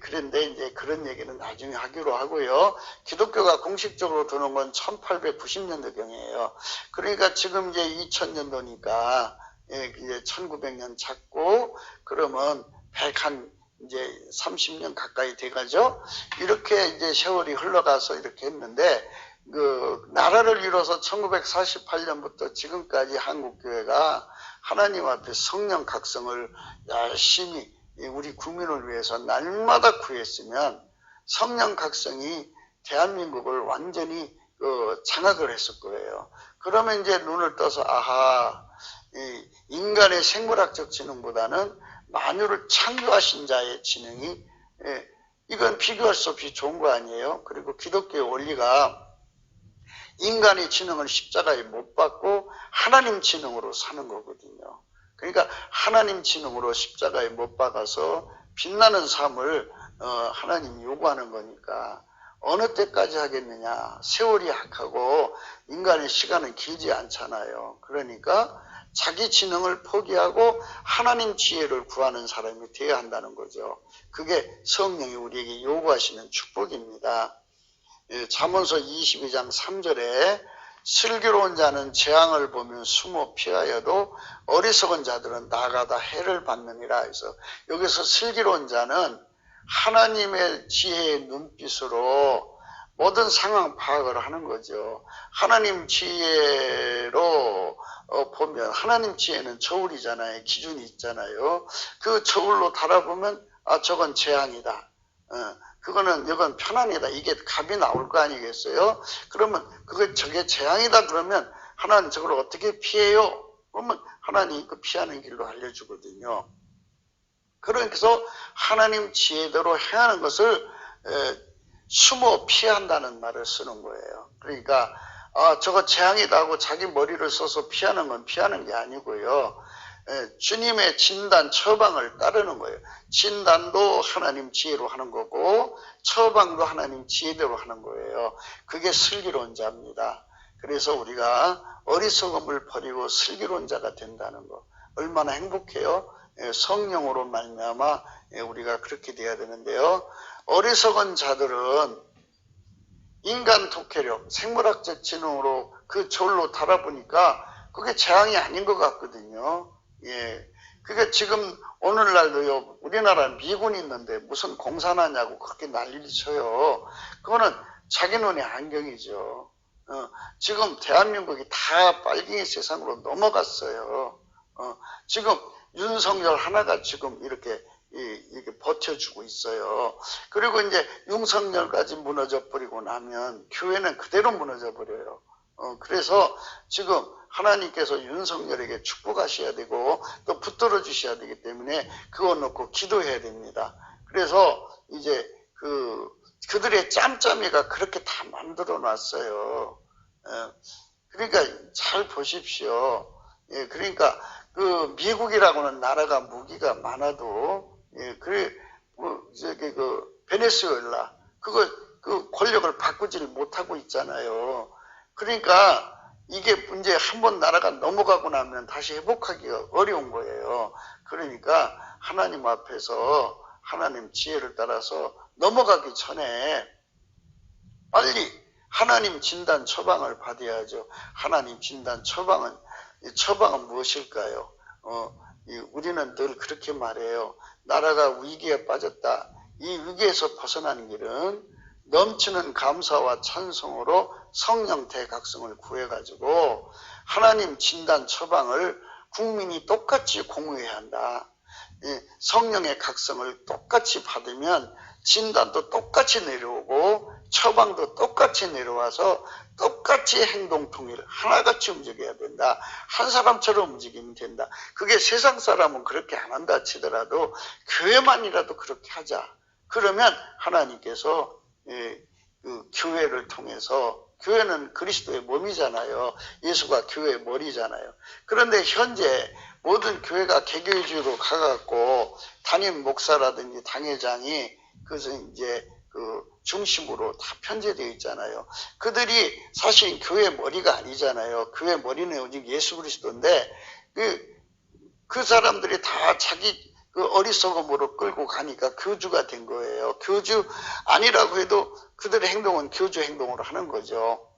그런데 이제 그런 얘기는 나중에 하기로 하고요. 기독교가 공식적으로 들어온 건 1890년도경이에요. 그러니까 지금 이제 2000년도니까 이제 1900년 찾고 그러면 이제 30년 가까이 돼가죠. 이렇게 이제 세월이 흘러가서 이렇게 했는데 그 나라를 이뤄서 1948년부터 지금까지 한국교회가 하나님 앞에 성령 각성을 열심히 우리 국민을 위해서 날마다 구했으면 성령 각성이 대한민국을 완전히 장악을 했을 거예요. 그러면 이제 눈을 떠서 아하, 인간의 생물학적 지능보다는 만유를 창조하신 자의 지능이 이건 비교할 수 없이 좋은 거 아니에요. 그리고 기독교의 원리가 인간의 지능을 십자가에 못 박고 하나님 지능으로 사는 거거든요. 그러니까 하나님 지능으로 십자가에 못 박아서 빛나는 삶을 하나님이 요구하는 거니까 어느 때까지 하겠느냐. 세월이 약하고 인간의 시간은 길지 않잖아요. 그러니까 자기 지능을 포기하고 하나님 지혜를 구하는 사람이 되어야 한다는 거죠. 그게 성령이 우리에게 요구하시는 축복입니다. 잠언서 22장 3절에 슬기로운 자는 재앙을 보면 숨어 피하여도 어리석은 자들은 나가다 해를 받느니라 해서 여기서 슬기로운 자는 하나님의 지혜의 눈빛으로 모든 상황 파악을 하는 거죠. 하나님 지혜로 보면 하나님 지혜는 저울이잖아요. 기준이 있잖아요. 그 저울로 달아보면 아 저건 재앙이다. 이건 편안이다. 이게 값이 나올 거 아니겠어요? 그러면 저게 재앙이다 그러면 하나님 저걸 어떻게 피해요? 그러면 하나님 그 피하는 길로 알려주거든요. 그래서 하나님 지혜대로 행하는 것을 숨어 피한다는 말을 쓰는 거예요. 그러니까 저거 재앙이다 하고 자기 머리를 써서 피하는 건 피하는 게 아니고요. 주님의 진단, 처방을 따르는 거예요. 진단도 하나님 지혜로 하는 거고 처방도 하나님 지혜대로 하는 거예요. 그게 슬기로운 자입니다. 그래서 우리가 어리석음을 버리고 슬기로운 자가 된다는 거 얼마나 행복해요. 성령으로 말미암아 우리가 그렇게 돼야 되는데요. 어리석은 자들은 인간 독해력, 생물학적 지능으로 그 졸로 달아보니까 그게 재앙이 아닌 것 같거든요. 예. 그게 지금 오늘날도요, 우리나라 미군이 있는데 무슨 공산하냐고 그렇게 난리를 쳐요. 그거는 자기 눈의 안경이죠. 지금 대한민국이 다 빨갱이 세상으로 넘어갔어요. 지금 윤석열 하나가 지금 이렇게 버텨주고 있어요. 그리고 이제 윤석열까지 무너져 버리고 나면 교회는 그대로 무너져 버려요. 그래서 지금 하나님께서 윤석열에게 축복하셔야 되고 또 붙들어 주셔야 되기 때문에 그거 놓고 기도해야 됩니다. 그래서 이제 그들의 짬짬이가 그렇게 다 만들어 놨어요. 그러니까 잘 보십시오. 예, 그러니까 그 미국이라고는 나라가 무기가 많아도 베네수엘라 그 권력을 바꾸지를 못하고 있잖아요. 그러니까 이게 문제 한번 나라가 넘어가고 나면 다시 회복하기가 어려운 거예요. 그러니까 하나님 앞에서 하나님 지혜를 따라서 넘어가기 전에 빨리 하나님 진단 처방을 받아야죠. 하나님 진단 처방은 무엇일까요? 우리는 늘 그렇게 말해요. 나라가 위기에 빠졌다. 이 위기에서 벗어나는 길은 넘치는 감사와 찬송으로 성령 대각성을 구해가지고 하나님 진단 처방을 국민이 똑같이 공유해야 한다. 성령의 각성을 똑같이 받으면 진단도 똑같이 내려오고 처방도 똑같이 내려와서 똑같이 행동 통일 하나같이 움직여야 된다. 한 사람처럼 움직이면 된다. 그게 세상 사람은 그렇게 안 한다 치더라도 교회만이라도 그렇게 하자. 그러면 하나님께서 그 교회를 통해서 교회는 그리스도의 몸이잖아요. 예수가 교회의 머리잖아요. 그런데 현재 모든 교회가 개교주의로 가갖고 담임 목사라든지 당회장이 그래서 이제 그 중심으로 다 편제되어 있잖아요. 그들이 사실 교회 머리가 아니잖아요. 교회 머리는 오직 예수 그리스도인데 그 사람들이 다 자기 그 어리석음으로 끌고 가니까 교주가 된 거예요. 교주 아니라고 해도 그들의 행동은 교주 행동으로 하는 거죠.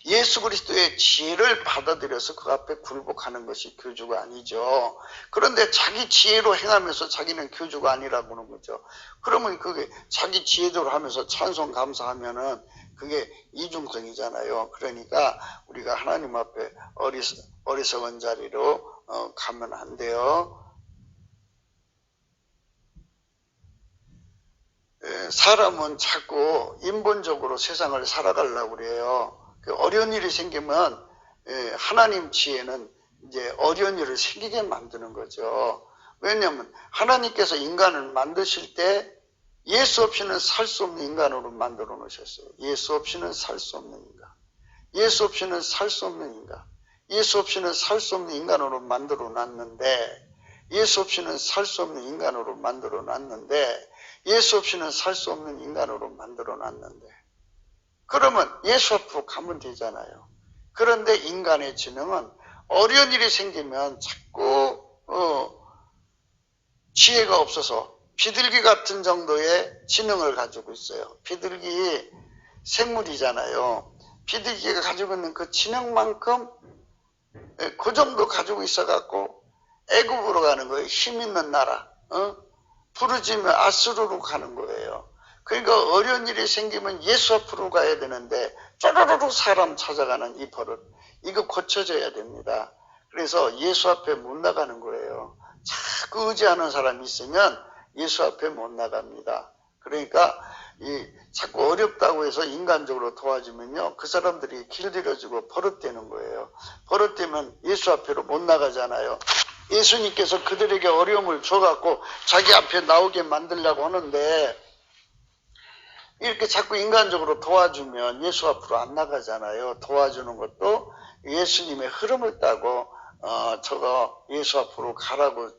예수 그리스도의 지혜를 받아들여서 그 앞에 굴복하는 것이 교주가 아니죠. 그런데 자기 지혜로 행하면서 자기는 교주가 아니라고 하는 거죠. 그러면 그게 자기 지혜대로 하면서 찬송 감사하면은 그게 이중성이잖아요. 그러니까 우리가 하나님 앞에 어리석은 자리로 가면 안 돼요. 사람은 자꾸 인본적으로 세상을 살아가려고 그래요. 어려운 일이 생기면 하나님 지혜는 이제 어려운 일을 생기게 만드는 거죠. 왜냐하면 하나님께서 인간을 만드실 때 예수 없이는 살 수 없는 인간으로 만들어 놓으셨어요. 예수 없이는 살 수 없는 인간. 예수 없이는 살 수 없는 인간. 예수 없이는 살 수 없는 인간으로 만들어 놨는데 예수 없이는 살 수 없는 인간으로 만들어 놨는데 예수 없이는 살 수 없는 인간으로 만들어 놨는데 그러면 예수 앞으로 가면 되잖아요. 그런데 인간의 지능은 어려운 일이 생기면 자꾸 지혜가 없어서 비둘기 같은 정도의 지능을 가지고 있어요. 비둘기 생물이잖아요. 비둘기가 가지고 있는 그 지능만큼 그 정도 가지고 있어갖고 애굽으로 가는 거예요. 힘 있는 나라. 부르짖으면 아수르로 가는 거예요. 그러니까 어려운 일이 생기면 예수 앞으로 가야 되는데 쪼르르르 사람 찾아가는 이 버릇 이거 고쳐져야 됩니다. 그래서 예수 앞에 못 나가는 거예요. 자꾸 의지하는 사람이 있으면 예수 앞에 못 나갑니다. 그러니까 자꾸 어렵다고 해서 인간적으로 도와주면요 그 사람들이 길들여지고 버릇되는 거예요. 버릇되면 예수 앞으로 못 나가잖아요. 예수님께서 그들에게 어려움을 줘갖고 자기 앞에 나오게 만들려고 하는데 이렇게 자꾸 인간적으로 도와주면 예수 앞으로 안 나가잖아요. 도와주는 것도 예수님의 흐름을 따고 저거 예수 앞으로 가라고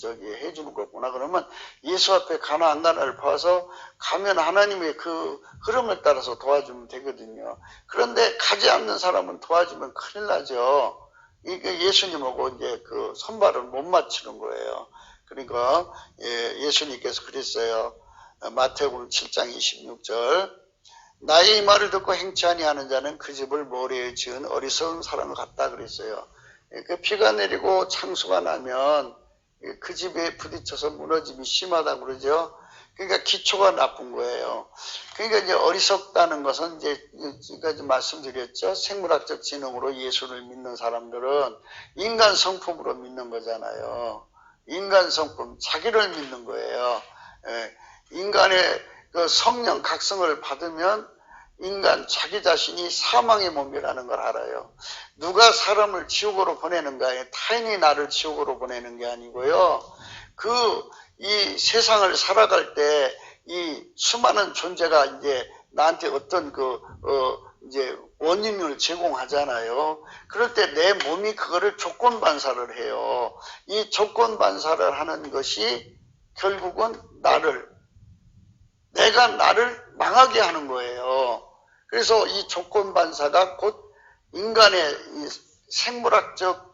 해주는 거구나. 그러면 예수 앞에 가나 안 가나를 봐서 가면 하나님의 그 흐름을 따라서 도와주면 되거든요. 그런데 가지 않는 사람은 도와주면 큰일 나죠. 이게 예수님하고 이제 그 손발을 못 맞추는 거예요. 그러니까 예수님께서 그랬어요. 마태복음 7장 26절. 나의 이 말을 듣고 행치 아니하는 자는 그 집을 모래에 지은 어리석은 사람을 같다 그랬어요. 그 비가 내리고 창수가 나면 그 집에 부딪혀서 무너짐이 심하다고 그러죠. 그러니까 기초가 나쁜 거예요. 그러니까 이제 어리석다는 것은 이제 지금까지 말씀드렸죠. 생물학적 지능으로 예수를 믿는 사람들은 인간 성품으로 믿는 거잖아요. 인간 성품, 자기를 믿는 거예요. 인간의 그 성령 각성을 받으면 인간 자기 자신이 사망의 몸이라는 걸 알아요. 누가 사람을 지옥으로 보내는가에 타인이 나를 지옥으로 보내는 게 아니고요. 이 세상을 살아갈 때 이 수많은 존재가 이제 나한테 어떤 이제 원인을 제공하잖아요. 그럴 때 내 몸이 그거를 조건 반사를 해요. 이 조건 반사를 하는 것이 결국은 내가 나를 망하게 하는 거예요. 그래서 이 조건 반사가 곧 인간의 이 생물학적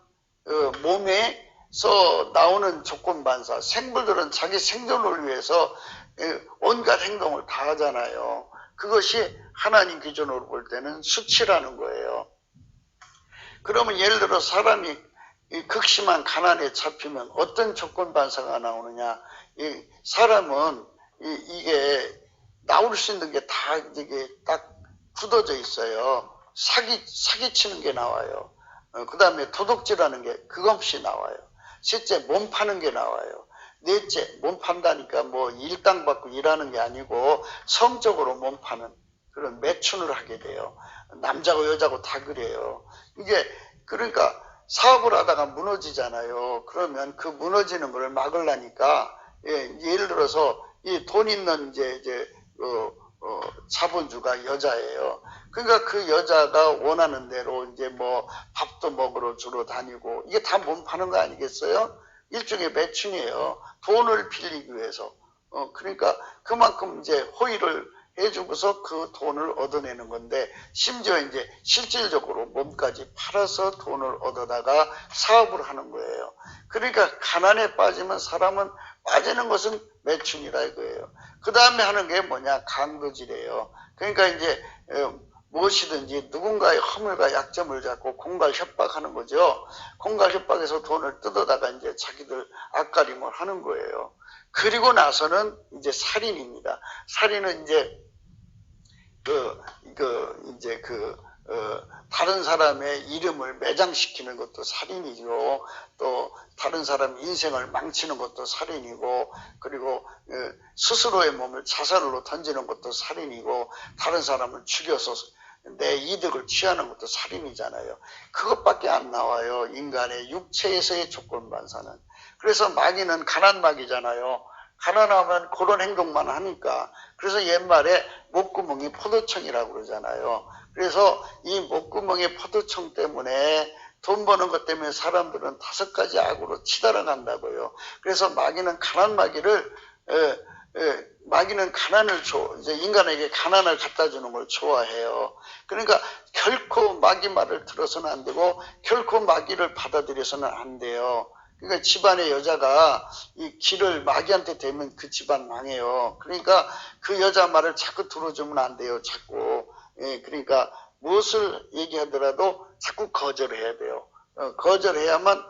몸에서 나오는 조건 반사. 생물들은 자기 생존을 위해서 온갖 행동을 다 하잖아요. 그것이 하나님 기준으로 볼 때는 수치라는 거예요. 그러면 예를 들어 사람이 극심한 가난에 잡히면 어떤 조건 반사가 나오느냐. 사람은 이게 나올 수 있는 게 다 이게 딱 굳어져 있어요. 사기치는 게 나와요. 그 다음에 도둑질하는 게 그것이 나와요. 셋째, 몸 파는 게 나와요. 넷째, 몸 판다니까 뭐 일당 받고 일하는 게 아니고 성적으로 몸 파는 그런 매춘을 하게 돼요. 남자고 여자고 다 그래요. 이게 그러니까 사업을 하다가 무너지잖아요. 그러면 그 무너지는 걸 막으려니까 예를 들어서 이 돈 있는 자본주가 여자예요. 그러니까 그 여자가 원하는 대로 이제 뭐 밥도 먹으러 주러 다니고 이게 다 몸 파는 거 아니겠어요? 일종의 매춘이에요. 돈을 빌리기 위해서. 그러니까 그만큼 이제 호의를 해주고서 그 돈을 얻어내는 건데 심지어 이제 실질적으로 몸까지 팔아서 돈을 얻어다가 사업을 하는 거예요. 그러니까 가난에 빠지면 사람은 빠지는 것은 매춘이라 이거예요. 그 다음에 하는 게 뭐냐? 강도질이에요. 그러니까 이제 무엇이든지 누군가의 허물과 약점을 잡고 공갈 협박하는 거죠. 공갈 협박에서 돈을 뜯어다가 이제 자기들 앞가림을 하는 거예요. 그리고 나서는 이제 살인입니다. 살인은 이제 다른 사람의 이름을 매장시키는 것도 살인이죠. 또 다른 사람 인생을 망치는 것도 살인이고, 그리고 스스로의 몸을 자살로 던지는 것도 살인이고, 다른 사람을 죽여서 내 이득을 취하는 것도 살인이잖아요. 그것밖에 안 나와요. 인간의 육체에서의 조건 반사는. 그래서 마귀는 가난마귀잖아요. 가난하면 그런 행동만 하니까. 그래서 옛말에 목구멍이 포도청이라고 그러잖아요. 그래서 이 목구멍의 포도청 때문에 돈 버는 것 때문에 사람들은 5가지 악으로 치달아 간다고요. 그래서 마귀는 마귀는 가난을 이제 인간에게 가난을 갖다 주는 걸 좋아해요. 그러니까 결코 마귀 말을 들어서는 안 되고 결코 마귀를 받아들여서는 안 돼요. 그러니까 집안의 여자가 이 길을 마귀한테 대면 그 집안 망해요. 그러니까 그 여자 말을 자꾸 들어주면 안 돼요. 자꾸. 그러니까 무엇을 얘기하더라도 자꾸 거절해야 돼요. 거절해야만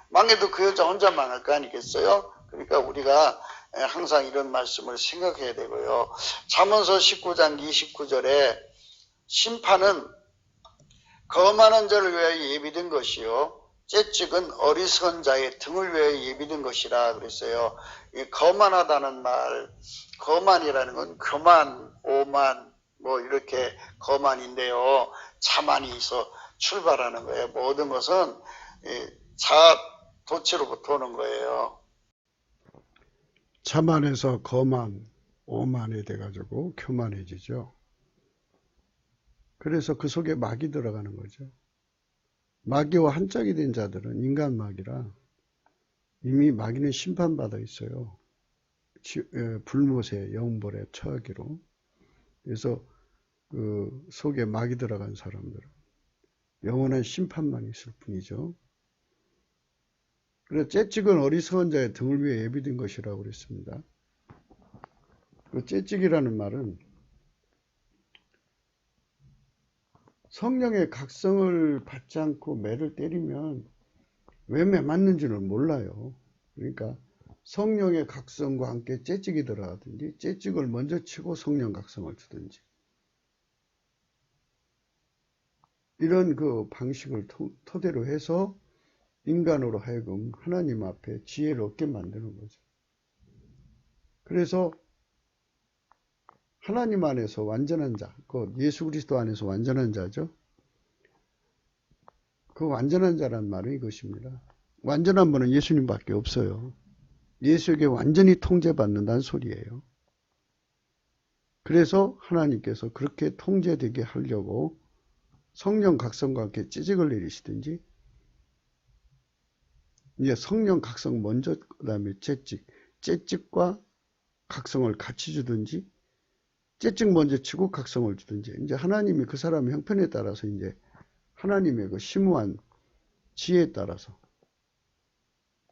망해도 그 여자 혼자 망할 거 아니겠어요? 그러니까 우리가 항상 이런 말씀을 생각해야 되고요. 잠언서 19장 29절에 심판은 거만한 자를 위하여 예비된 것이요 째찍은 어리석은 자의 등을 위하여 예비된 것이라 그랬어요. 이 거만하다는 말, 거만이라는 건 교만, 오만 뭐 이렇게 거만인데요. 자만이서 출발하는 거예요. 모든 것은 자아 도취로부터 오는 거예요. 자만에서 거만, 오만이 돼가지고 교만해지죠. 그래서 그 속에 막이 들어가는 거죠. 마귀와 한 짝이 된 자들은 인간 마귀라 이미 마귀는 심판받아 있어요. 불못의 영벌에 처하기로. 그래서 그 속에 마귀 들어간 사람들은 영원한 심판만 있을 뿐이죠. 그래서 째찍은 어리석은 자의 등을 위해 예비된 것이라고 그랬습니다. 그 째찍이라는 말은 성령의 각성을 받지 않고 매를 때리면 왜 매 맞는지는 몰라요. 그러니까 성령의 각성과 함께 째찍이 들어가든지 째찍을 먼저 치고 성령 각성을 주든지 이런 그 방식을 토대로 해서 인간으로 하여금 하나님 앞에 지혜를 얻게 만드는 거죠. 그래서 하나님 안에서 완전한 자, 그 예수 그리스도 안에서 완전한 자죠. 그 완전한 자란 말은 이것입니다. 완전한 분은 예수님밖에 없어요. 예수에게 완전히 통제받는다는 소리예요. 그래서 하나님께서 그렇게 통제되게 하려고 성령 각성과 함께 찌직을 내리시든지 이제 성령 각성 먼저 그 다음에 째찍과 각성을 같이 주든지 째찍 먼저 치고 각성을 주든지 이제 하나님이 그 사람의 형편에 따라서 이제 하나님의 그 심오한 지혜에 따라서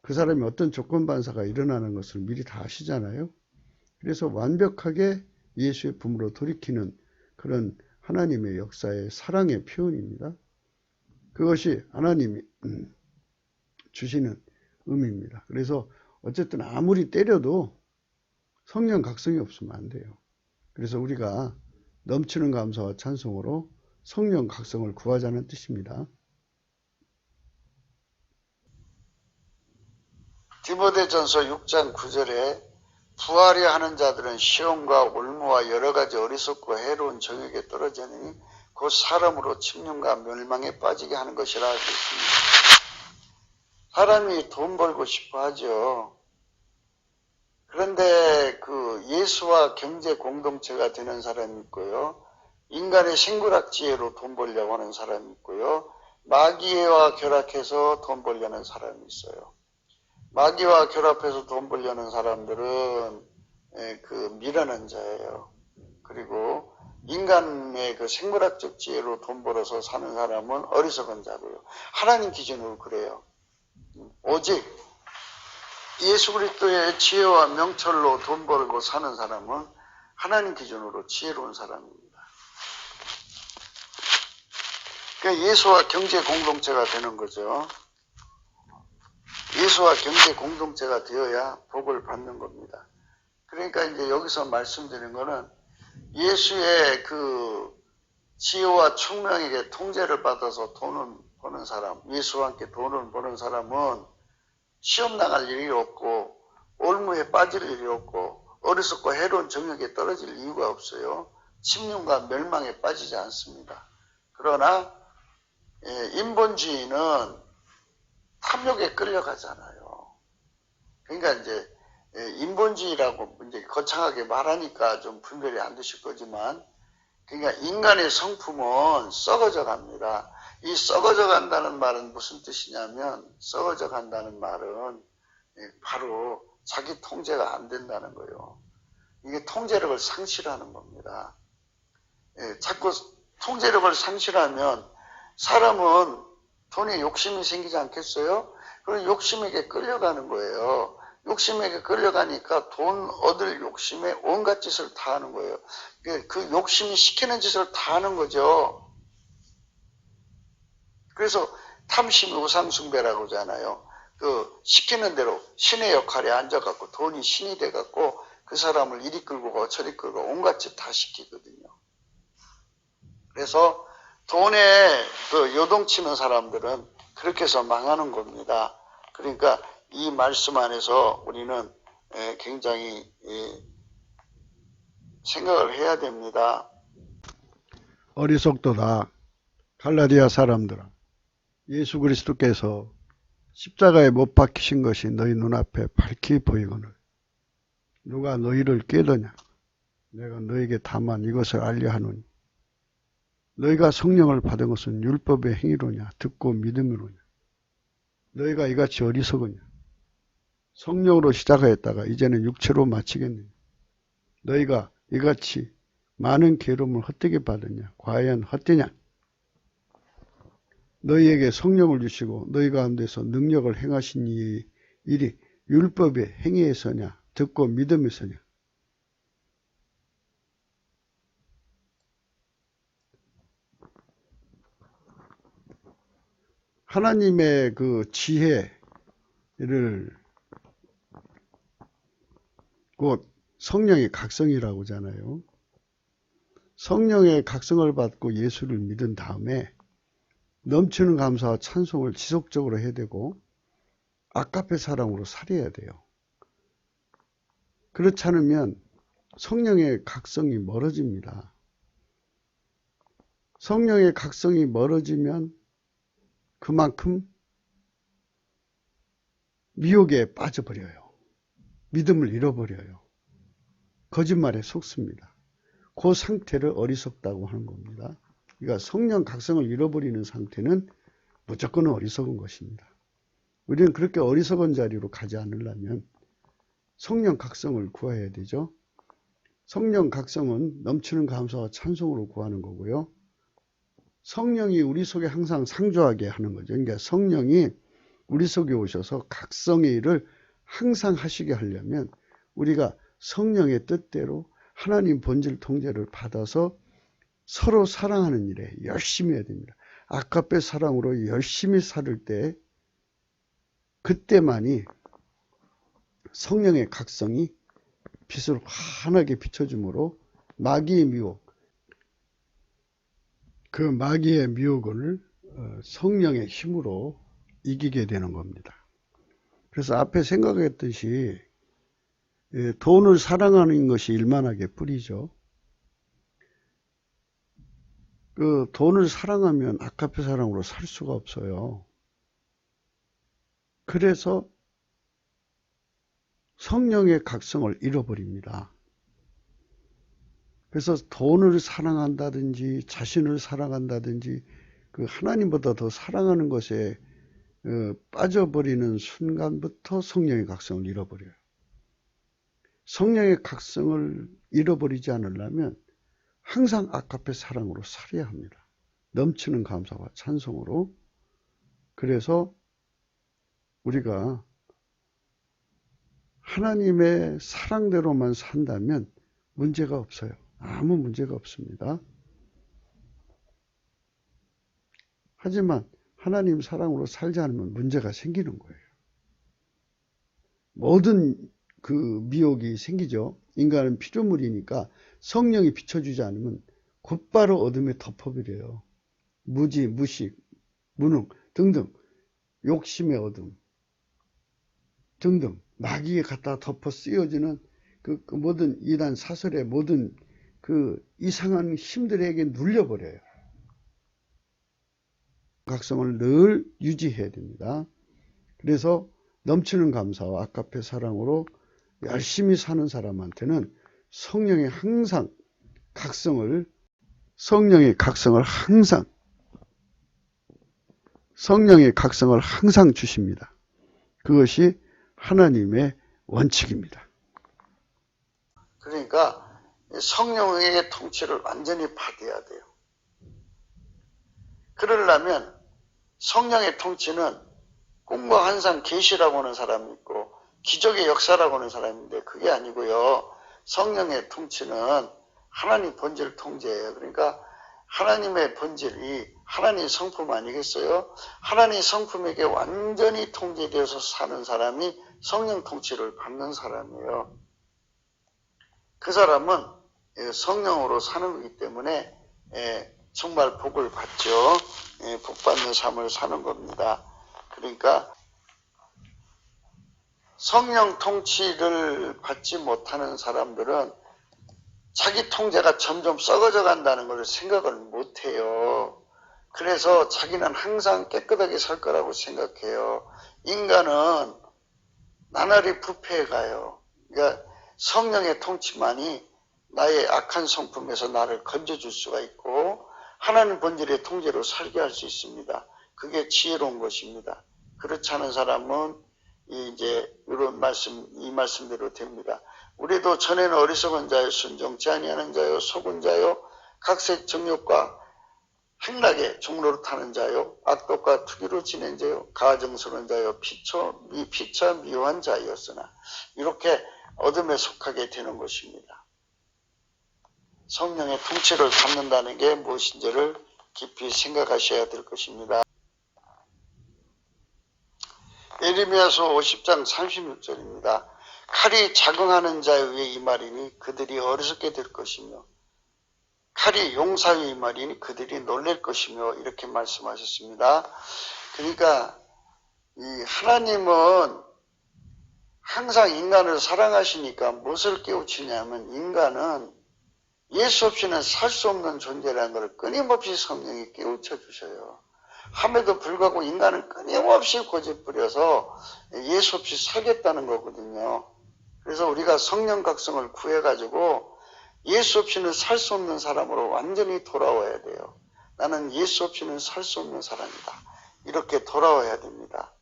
그 사람이 어떤 조건 반사가 일어나는 것을 미리 다 아시잖아요. 그래서 완벽하게 예수의 품으로 돌이키는 그런 하나님의 역사의 사랑의 표현입니다. 그것이 하나님이 주시는 의미입니다. 그래서 어쨌든 아무리 때려도 성령 각성이 없으면 안 돼요. 그래서 우리가 넘치는 감사와 찬송으로 성령 각성을 구하자는 뜻입니다. 디모데전서 6장 9절에 부하려 하는 자들은 시험과 올무와 여러 가지 어리석고 해로운 정욕에 떨어지니 곧 사람으로 침륜과 멸망에 빠지게 하는 것이라 하겠습니다. 사람이 돈 벌고 싶어 하죠. 그런데 그 예수와 경제 공동체가 되는 사람이 있고요. 인간의 생구락 지혜로 돈 벌려고 하는 사람이 있고요. 마귀와 결합해서 돈 벌려는 사람이 있어요. 마귀와 결합해서 돈 벌려는 사람들은 그 미련한 자예요. 그리고 인간의 그 생물학적 지혜로 돈 벌어서 사는 사람은 어리석은 자고요. 하나님 기준으로 그래요. 오직 예수 그리스도의 지혜와 명철로 돈 벌고 사는 사람은 하나님 기준으로 지혜로운 사람입니다. 그러니까 예수와 경제 공동체가 되는 거죠. 예수와 경제 공동체가 되어야 복을 받는 겁니다. 그러니까 이제 여기서 말씀드린 거는 예수의 그 지혜와 총명에게 통제를 받아서 돈을 버는 사람, 예수와 함께 돈을 버는 사람은 시험 나갈 일이 없고 올무에 빠질 일이 없고 어리석고 해로운 정욕에 떨어질 이유가 없어요. 침륜과 멸망에 빠지지 않습니다. 그러나 인본주의는 탐욕에 끌려가잖아요. 그러니까 이제 인본주의라고 이제 거창하게 말하니까 좀 분별이 안 되실 거지만, 그러니까 인간의 성품은 썩어져 갑니다. 이 썩어져 간다는 말은 무슨 뜻이냐면, 썩어져 간다는 말은 바로 자기 통제가 안 된다는 거예요. 이게 통제력을 상실하는 겁니다. 자꾸 통제력을 상실하면 사람은 돈에 욕심이 생기지 않겠어요? 그럼 욕심에게 끌려가는 거예요. 욕심에게 끌려가니까 돈 얻을 욕심에 온갖 짓을 다 하는 거예요. 그 욕심이 시키는 짓을 다 하는 거죠. 그래서 탐심이 우상숭배라고 하잖아요. 그 시키는 대로 신의 역할에 앉아갖고 돈이 신이 돼갖고 그 사람을 이리 끌고 가 저리 끌고 온갖 짓 다 시키거든요. 그래서 돈에 그 요동치는 사람들은 그렇게 해서 망하는 겁니다. 그러니까 이 말씀 안에서 우리는 굉장히 생각을 해야 됩니다. 어리석도다. 갈라디아 사람들아, 예수 그리스도께서 십자가에 못 박히신 것이 너희 눈앞에 밝히 보이거늘 누가 너희를 깨더냐? 내가 너에게 다만 이것을 알려 하노니 너희가 성령을 받은 것은 율법의 행위로냐 듣고 믿음으로냐. 너희가 이같이 어리석으냐. 성령으로 시작하였다가 이제는 육체로 마치겠느냐. 너희가 이같이 많은 괴로움을 헛되게 받았냐. 과연 헛되냐. 너희에게 성령을 주시고 너희 가운데서 능력을 행하신 이 일이 율법의 행위에서냐 듣고 믿음에서냐. 하나님의 그 지혜를 곧 성령의 각성이라고 하잖아요. 성령의 각성을 받고 예수를 믿은 다음에 넘치는 감사와 찬송을 지속적으로 해야 되고 아까페 사랑으로 살아야 돼요. 그렇지 않으면 성령의 각성이 멀어집니다. 성령의 각성이 멀어지면 그만큼 미혹에 빠져버려요. 믿음을 잃어버려요. 거짓말에 속습니다. 그 상태를 어리석다고 하는 겁니다. 그러니까 성령 각성을 잃어버리는 상태는 무조건 어리석은 것입니다. 우리는 그렇게 어리석은 자리로 가지 않으려면 성령 각성을 구해야 되죠. 성령 각성은 넘치는 감사와 찬송으로 구하는 거고요. 성령이 우리 속에 항상 상주하게 하는 거죠. 그러니까 성령이 우리 속에 오셔서 각성의 일을 항상 하시게 하려면 우리가 성령의 뜻대로 하나님 본질 통제를 받아서 서로 사랑하는 일에 열심히 해야 됩니다. 아까페 사랑으로 열심히 살을 때 그때만이 성령의 각성이 빛을 환하게 비춰주므로 마귀의 미혹, 그 마귀의 미혹을 성령의 힘으로 이기게 되는 겁니다. 그래서 앞에 생각했듯이 돈을 사랑하는 것이 일만하게 뿌리죠. 그 돈을 사랑하면 아까페 사랑으로 살 수가 없어요. 그래서 성령의 각성을 잃어버립니다. 그래서 돈을 사랑한다든지 자신을 사랑한다든지 그 하나님보다 더 사랑하는 것에 빠져버리는 순간부터 성령의 각성을 잃어버려요. 성령의 각성을 잃어버리지 않으려면 항상 아까페 사랑으로 살아야 합니다. 넘치는 감사와 찬송으로. 그래서 우리가 하나님의 사랑대로만 산다면 문제가 없어요. 아무 문제가 없습니다. 하지만 하나님 사랑으로 살지 않으면 문제가 생기는 거예요. 모든 그 미혹이 생기죠. 인간은 피조물이니까 성령이 비춰주지 않으면 곧바로 어둠에 덮어버려요. 무지, 무식, 무능 등등 욕심의 어둠 등등 마귀에 갖다 덮어 쓰여지는 그 모든 이단 사설의 모든 그 이상한 힘들에게 눌려버려요. 각성을 늘 유지해야 됩니다. 그래서 넘치는 감사와 아까페 사랑으로 열심히 사는 사람한테는 성령의 각성을 항상 주십니다. 그것이 하나님의 원칙입니다. 그러니까 성령의 통치를 완전히 받아야 돼요. 그러려면 성령의 통치는 꿈과 환상 계시라고 하는 사람이 있고 기적의 역사라고 하는 사람인데 그게 아니고요. 성령의 통치는 하나님 본질 통제예요. 그러니까 하나님의 본질이 하나님 성품 아니겠어요? 하나님 성품에게 완전히 통제되어서 사는 사람이 성령 통치를 받는 사람이에요. 그 사람은 성령으로 사는 거기 때문에 정말 복을 받죠. 복받는 삶을 사는 겁니다. 그러니까 성령 통치를 받지 못하는 사람들은 자기 통제가 점점 썩어져 간다는 걸 생각을 못해요. 그래서 자기는 항상 깨끗하게 살 거라고 생각해요. 인간은 나날이 부패해 가요. 그러니까 성령의 통치만이 나의 악한 성품에서 나를 건져줄 수가 있고 하나님 본질의 통제로 살게 할 수 있습니다. 그게 지혜로운 것입니다. 그렇지 않은 사람은 이제 이런 이 말씀대로 됩니다. 우리도 전에는 어리석은 자요, 순종치 아니하는 자요, 속은 자요, 각색 정욕과 행락의 종로로 타는 자요, 악독과 투기로 지낸 자요, 가증스러운 자요, 피차 미워한 자였으나 이렇게 어둠에 속하게 되는 것입니다. 성령의 통치를 받는다는 게 무엇인지를 깊이 생각하셔야 될 것입니다. 예레미야서 50장 36절입니다. 칼이 자긍하는 자 위에 이 말이니 그들이 어리석게 될 것이며 칼이 용사 위에 이 말이니 그들이 놀랄 것이며 이렇게 말씀하셨습니다. 그러니까 이 하나님은 항상 인간을 사랑하시니까 무엇을 깨우치냐면 인간은 예수 없이는 살 수 없는 존재라는 것을 끊임없이 성령이 깨우쳐 주셔요. 함에도 불구하고 인간은 끊임없이 고집부려서 예수 없이 살겠다는 거거든요. 그래서 우리가 성령 각성을 구해가지고 예수 없이는 살 수 없는 사람으로 완전히 돌아와야 돼요. 나는 예수 없이는 살 수 없는 사람이다. 이렇게 돌아와야 됩니다.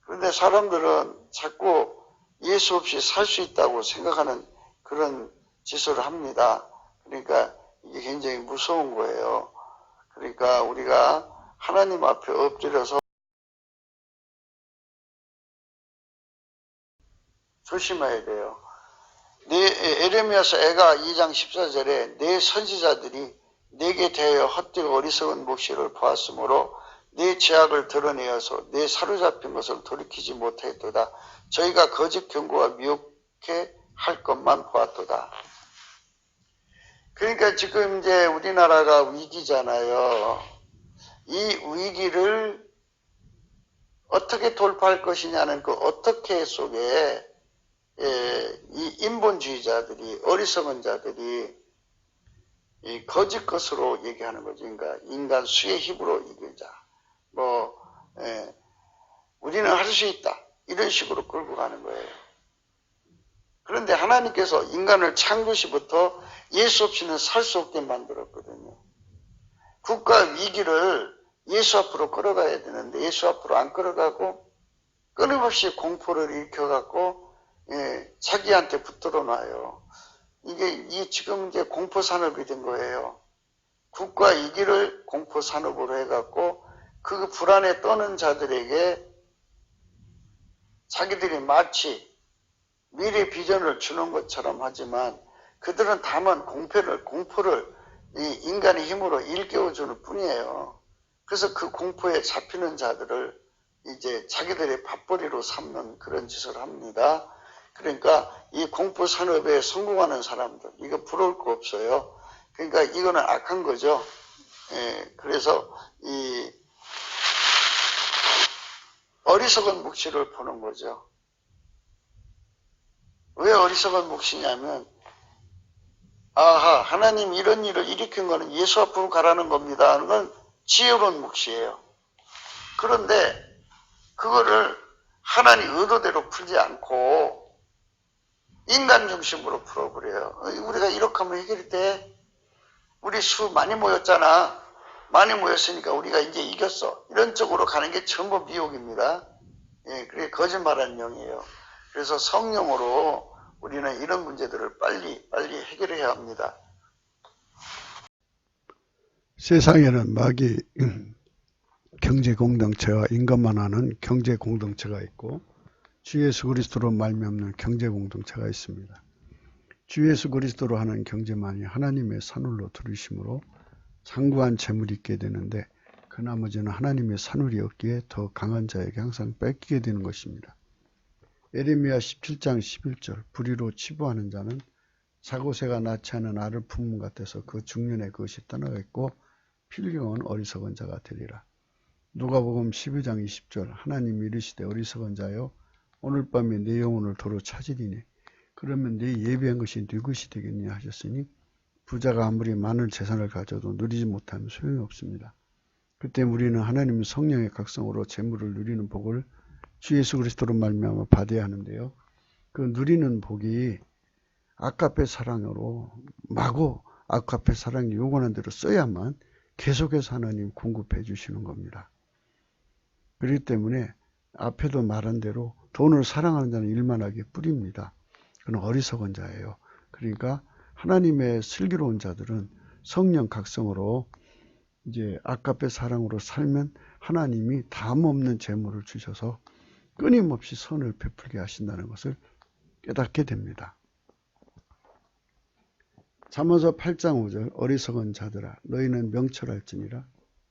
그런데 사람들은 자꾸 예수 없이 살 수 있다고 생각하는 그런 짓을 합니다. 그러니까 이게 굉장히 무서운 거예요. 그러니까 우리가 하나님 앞에 엎드려서 조심해야 돼요. 예레미야서 애가 2장 14절에 내 선지자들이 내게 대하여 헛되고 어리석은 묵시를 보았으므로 내 죄악을 드러내어서 내 사로잡힌 것을 돌이키지 못하였도다. 저희가 거짓 경고와 미혹해 할 것만 보았도다. 그러니까 지금 이제 우리나라가 위기잖아요. 이 위기를 어떻게 돌파할 것이냐는 그 어떻게 속에 이 인본주의자들이 어리석은 자들이 이 거짓 것으로 얘기하는 거죠. 그러니까 인간 수의 힘으로 이기자. 우리는 할 수 있다. 이런 식으로 끌고 가는 거예요. 그런데 하나님께서 인간을 창조시부터 예수 없이는 살 수 없게 만들었거든요. 국가 위기를 예수 앞으로 끌어가야 되는데 예수 앞으로 안 끌어가고 끊임없이 공포를 일으켜갖고 자기한테 붙들어 놔요. 이게 지금 이제 공포 산업이 된 거예요. 국가 위기를 공포 산업으로 해갖고 그 불안에 떠는 자들에게 자기들이 마치 미래 비전을 주는 것처럼 하지만 그들은 다만 공포를 이 인간의 힘으로 일깨워주는 뿐이에요. 그래서 그 공포에 잡히는 자들을 이제 자기들의 밥벌이로 삼는 그런 짓을 합니다. 그러니까 이 공포 산업에 성공하는 사람들, 이거 부러울 거 없어요. 그러니까 이거는 악한 거죠. 그래서 이 어리석은 묵시를 보는 거죠. 왜 어리석은 묵시냐면 아하, 하나님 이런 일을 일으킨 거는 예수 앞으로 가라는 겁니다 하는 건 지혜로운 묵시예요. 그런데 그거를 하나님 의도대로 풀지 않고 인간 중심으로 풀어버려요. 우리가 이렇게 하면 해결이 돼. 우리 수 많이 모였잖아. 많이 모였으니까 우리가 이제 이겼어. 이런 쪽으로 가는 게 전부 미혹입니다. 그게 거짓말하는 영이에요. 그래서 성령으로 우리는 이런 문제들을 빨리 해결해야 합니다. 세상에는 마귀 경제공동체와 인간만 하는 경제공동체가 있고 주 예수 그리스도로 말미암는 경제공동체가 있습니다. 주 예수 그리스도로 하는 경제만이 하나님의 산울로 들으심으로 장구한 재물이 있게 되는데 그 나머지는 하나님의 산울이 없기에 더 강한 자에게 항상 뺏기게 되는 것입니다. 예레미야 17장 11절 불의로 치부하는 자는 자고새가 낳지 않은 알을 품은 같아서 그 중년에 그것이 떠나겠고 필경은 어리석은 자가 되리라. 누가복음 12장 20절 하나님이 이르시되 어리석은 자여 오늘 밤에 내 영혼을 도로 찾으리니 그러면 네 예비한 것이 네 것이 되겠냐 하셨으니 부자가 아무리 많은 재산을 가져도 누리지 못하면 소용이 없습니다. 그때 우리는 하나님 성령의 각성으로 재물을 누리는 복을 주 예수 그리스도로 말미암아 받아야 하는데요. 그 누리는 복이 아까페 사랑으로 마구 아카페 사랑이 요구하는 대로 써야만 계속해서 하나님 공급해 주시는 겁니다. 그렇기 때문에 앞에도 말한 대로 돈을 사랑하는 자는 일만하게 뿌립니다. 그건 어리석은 자예요. 그러니까 하나님의 슬기로운 자들은 성령 각성으로 이제 아카페 사랑으로 살면 하나님이 담없는 재물을 주셔서 끊임없이 선을 베풀게 하신다는 것을 깨닫게 됩니다. 잠언서 8장 5절 어리석은 자들아 너희는 명철할지니라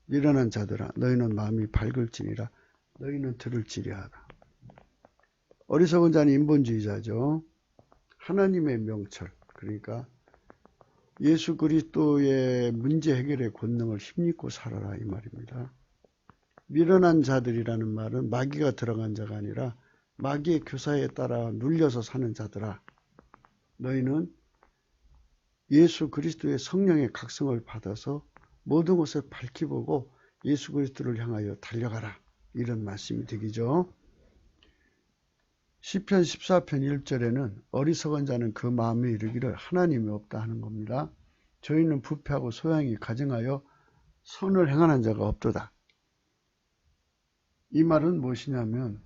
미련한 자들아 너희는 마음이 밝을지니라 너희는 들을지리하라. 어리석은 자는 인본주의자죠. 하나님의 명철 그러니까 예수 그리스도의 문제 해결의 권능을 힘입고 살아라 이 말입니다. 미련한 자들이라는 말은 마귀가 들어간 자가 아니라 마귀의 교사에 따라 눌려서 사는 자들아 너희는 예수 그리스도의 성령의 각성을 받아서 모든 것을 밝히 보고 예수 그리스도를 향하여 달려가라 이런 말씀이 되기죠. 시편 14편 1절에는 어리석은 자는 그 마음에 이르기를 하나님이 없다 하는 겁니다. 저희는 부패하고 소양이 가증하여 선을 행하는 자가 없도다. 이 말은 무엇이냐면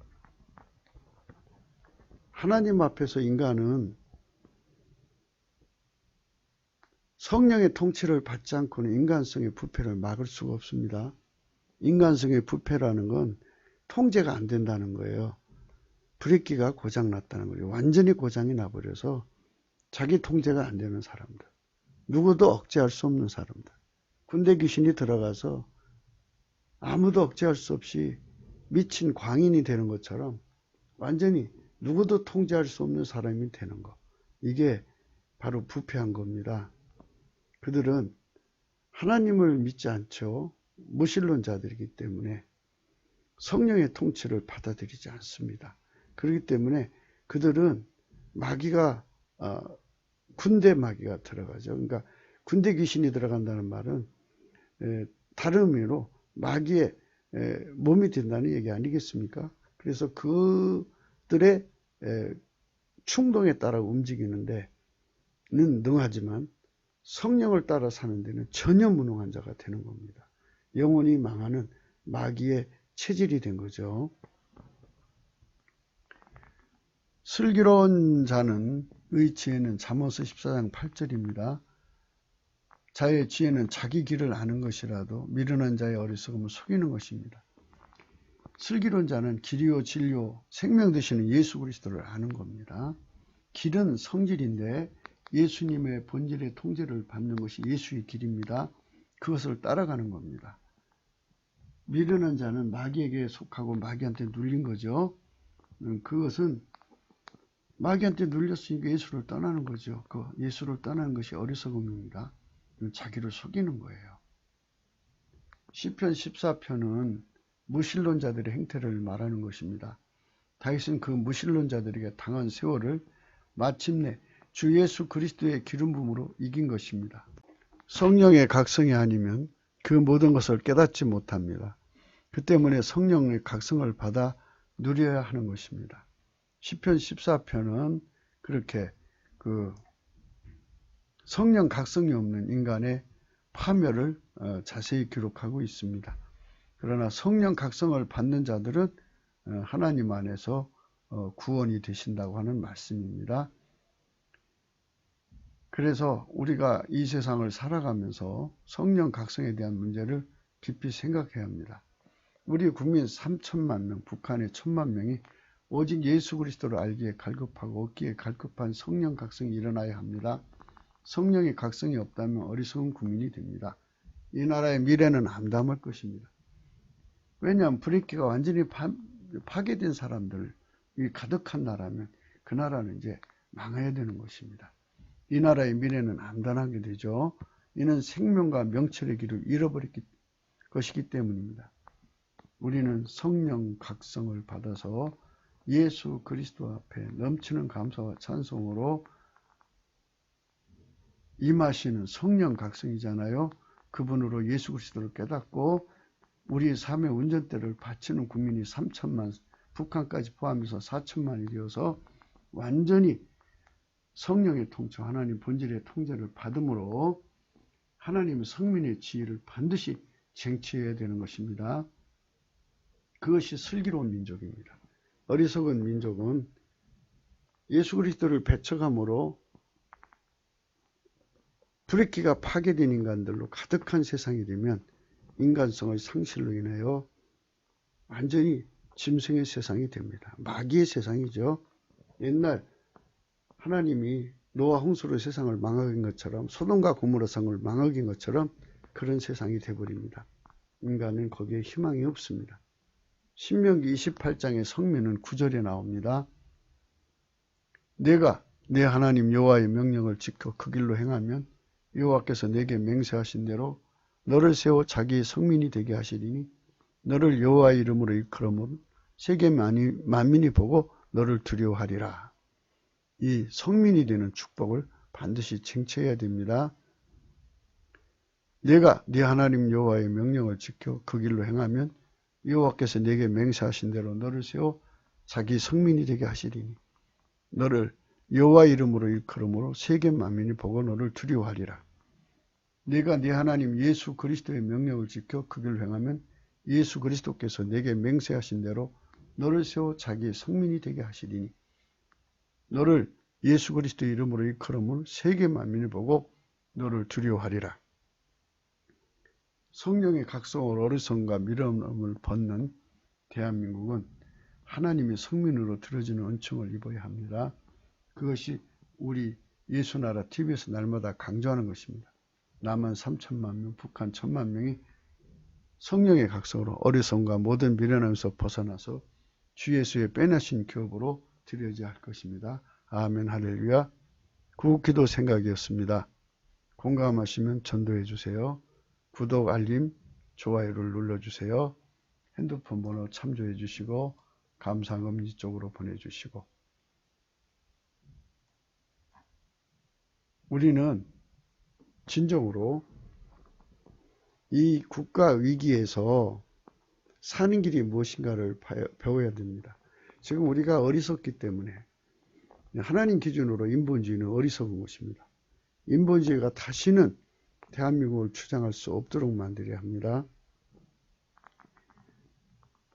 하나님 앞에서 인간은 성령의 통치를 받지 않고는 인간성의 부패를 막을 수가 없습니다. 인간성의 부패라는 건 통제가 안 된다는 거예요. 브레이크가 고장났다는 거예요. 완전히 고장이 나버려서 자기 통제가 안 되는 사람들. 누구도 억제할 수 없는 사람들. 군대 귀신이 들어가서 아무도 억제할 수 없이 미친 광인이 되는 것처럼 완전히 누구도 통제할 수 없는 사람이 되는 거. 이게 바로 부패한 겁니다. 그들은 하나님을 믿지 않죠. 무신론자들이기 때문에 성령의 통치를 받아들이지 않습니다. 그렇기 때문에 그들은 마귀가 군대 마귀가 들어가죠. 그러니까 군대 귀신이 들어간다는 말은 다른 의미로 마귀의 몸이 된다는 얘기 아니겠습니까? 그래서 그들의 충동에 따라 움직이는데 는 능하지만 성령을 따라 사는 데는 전혀 무능한 자가 되는 겁니다. 영혼이 망하는 마귀의 체질이 된 거죠. 슬기로운 자는 의 지혜는 잠언서 14장 8절입니다. 자의 지혜는 자기 길을 아는 것이라도 미련한 자의 어리석음은 속이는 것입니다. 슬기로운 자는 길이요 진리요 생명 되시는 예수 그리스도를 아는 겁니다. 길은 성질인데 예수님의 본질의 통제를 받는 것이 예수의 길입니다. 그것을 따라가는 겁니다. 미련한 자는 마귀에게 속하고 마귀한테 눌린 거죠. 그것은 마귀한테 눌렸으니까 예수를 떠나는 거죠. 그 예수를 떠나는 것이 어리석음입니다. 자기를 속이는 거예요. 시편 14편은 무신론자들의 행태를 말하는 것입니다. 다윗은 그 무신론자들에게 당한 세월을 마침내 주 예수 그리스도의 기름 부음으로 이긴 것입니다. 성령의 각성이 아니면 그 모든 것을 깨닫지 못합니다. 그 때문에 성령의 각성을 받아 누려야 하는 것입니다. 시편 14편은 그렇게 그 성령 각성이 없는 인간의 파멸을 자세히 기록하고 있습니다. 그러나 성령 각성을 받는 자들은 하나님 안에서 구원이 되신다고 하는 말씀입니다. 그래서 우리가 이 세상을 살아가면서 성령 각성에 대한 문제를 깊이 생각해야 합니다. 우리 국민 3천만 명, 북한의 1,000만 명이 오직 예수 그리스도를 알기에 갈급하고 얻기에 갈급한 성령 각성이 일어나야 합니다. 성령의 각성이 없다면 어리석은 국민이 됩니다. 이 나라의 미래는 암담할 것입니다. 왜냐하면 브레이크가 완전히 파괴된 사람들이 가득한 나라면 그 나라는 이제 망해야 되는 것입니다. 이 나라의 미래는 암담하게 되죠. 이는 생명과 명철의 길을 잃어버릴 것이기 때문입니다. 우리는 성령 각성을 받아서 예수 그리스도 앞에 넘치는 감사와 찬송으로 임하시는 성령 각성이잖아요. 그분으로 예수 그리스도를 깨닫고 우리의 삶의 운전대를 바치는 국민이 3천만, 북한까지 포함해서 4천만이 되어서 완전히 성령의 통치, 하나님 본질의 통제를 받음으로 하나님의 성민의 지혜를 반드시 쟁취해야 되는 것입니다. 그것이 슬기로운 민족입니다. 어리석은 민족은 예수 그리스도를 배척함으로 불의기가 파괴된 인간들로 가득한 세상이 되면 인간성의 상실로 인하여 완전히 짐승의 세상이 됩니다. 마귀의 세상이죠. 옛날 하나님이 노아 홍수로 세상을 망하긴 것처럼, 소돔과 고모라 성을 망하긴 것처럼 그런 세상이 되어버립니다. 인간은 거기에 희망이 없습니다. 신명기 28장의 성면은 9절에 나옵니다. 내가 내 하나님 여호와의 명령을 지켜 그 길로 행하면 여호와께서 내게 맹세하신 대로 너를 세워 자기의 성민이 되게 하시리니 너를 여호와의 이름으로 일컬음으로 세계 만민이 보고 너를 두려워하리라. 이 성민이 되는 축복을 반드시 쟁취해야 됩니다. 내가 네 하나님 여호와의 명령을 지켜 그 길로 행하면 여호와께서 내게 맹세하신 대로 너를 세워 자기 성민이 되게 하시리니 너를 여호와 이름으로 일컬음으로 세계 만민이 보고 너를 두려워하리라. 내가 네 하나님 예수 그리스도의 명령을 지켜 그 길로 행하면 예수 그리스도께서 내게 맹세하신 대로 너를 세워 자기의 성민이 되게 하시리니 너를 예수 그리스도의 이름으로 일컬음으로 세계 만민을 보고 너를 두려워하리라. 성령의 각성을 어리석음과 미련함을 벗는 대한민국은 하나님의 성민으로 들어지는 은총을 입어야 합니다. 그것이 우리 예수나라 TV에서 날마다 강조하는 것입니다. 남한 3천만 명, 북한 1,000만 명이 성령의 각성으로 어리석음과 모든 미련함에서 벗어나서 주 예수의 빼내신 기업으로 드려져야 할 것입니다. 아멘 할렐루야. 구기도 생각이었습니다. 공감하시면 전도해 주세요. 구독, 알림, 좋아요를 눌러주세요. 핸드폰 번호 참조해 주시고 감사금 이쪽으로 보내주시고 우리는 진정으로 이 국가 위기에서 사는 길이 무엇인가를 배워야 됩니다. 지금 우리가 어리석기 때문에 하나님 기준으로 인본주의는 어리석은 것입니다. 인본주의가 다시는 대한민국을 주장할 수 없도록 만들어야 합니다.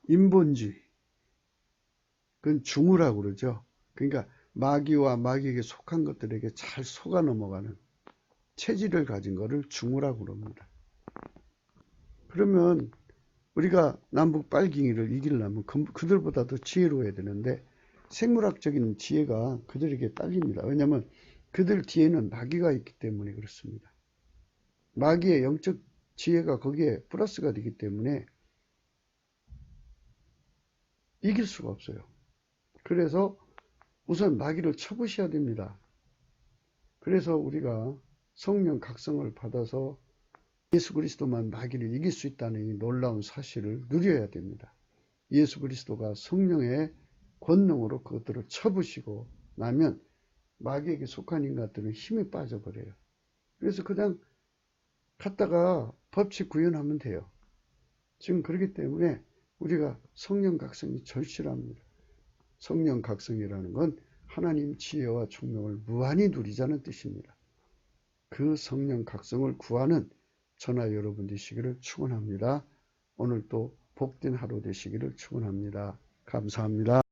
인본주의, 그건 중우라고 그러죠. 그러니까 마귀와 마귀에게 속한 것들에게 잘 속아 넘어가는 체질을 가진 것을 중우라고 그럽니다. 그러면 우리가 남북 빨갱이를 이기려면 그들보다 더 지혜로워야 되는데 생물학적인 지혜가 그들에게 딸립니다. 왜냐하면 그들 뒤에는 마귀가 있기 때문에 그렇습니다. 마귀의 영적 지혜가 거기에 플러스가 되기 때문에 이길 수가 없어요. 그래서 우선 마귀를 쳐부셔야 됩니다. 그래서 우리가 성령 각성을 받아서 예수 그리스도만 마귀를 이길 수 있다는 이 놀라운 사실을 누려야 됩니다. 예수 그리스도가 성령의 권능으로 그것들을 쳐부시고 나면 마귀에게 속한 인간들은 힘이 빠져버려요. 그래서 그냥 갔다가 법칙 구현하면 돼요. 지금 그렇기 때문에 우리가 성령 각성이 절실합니다. 성령 각성이라는 건 하나님 지혜와 총명을 무한히 누리자는 뜻입니다. 그 성령 각성을 구하는 저나 여러분 되시기를 축원합니다. 오늘도 복된 하루 되시기를 축원합니다. 감사합니다.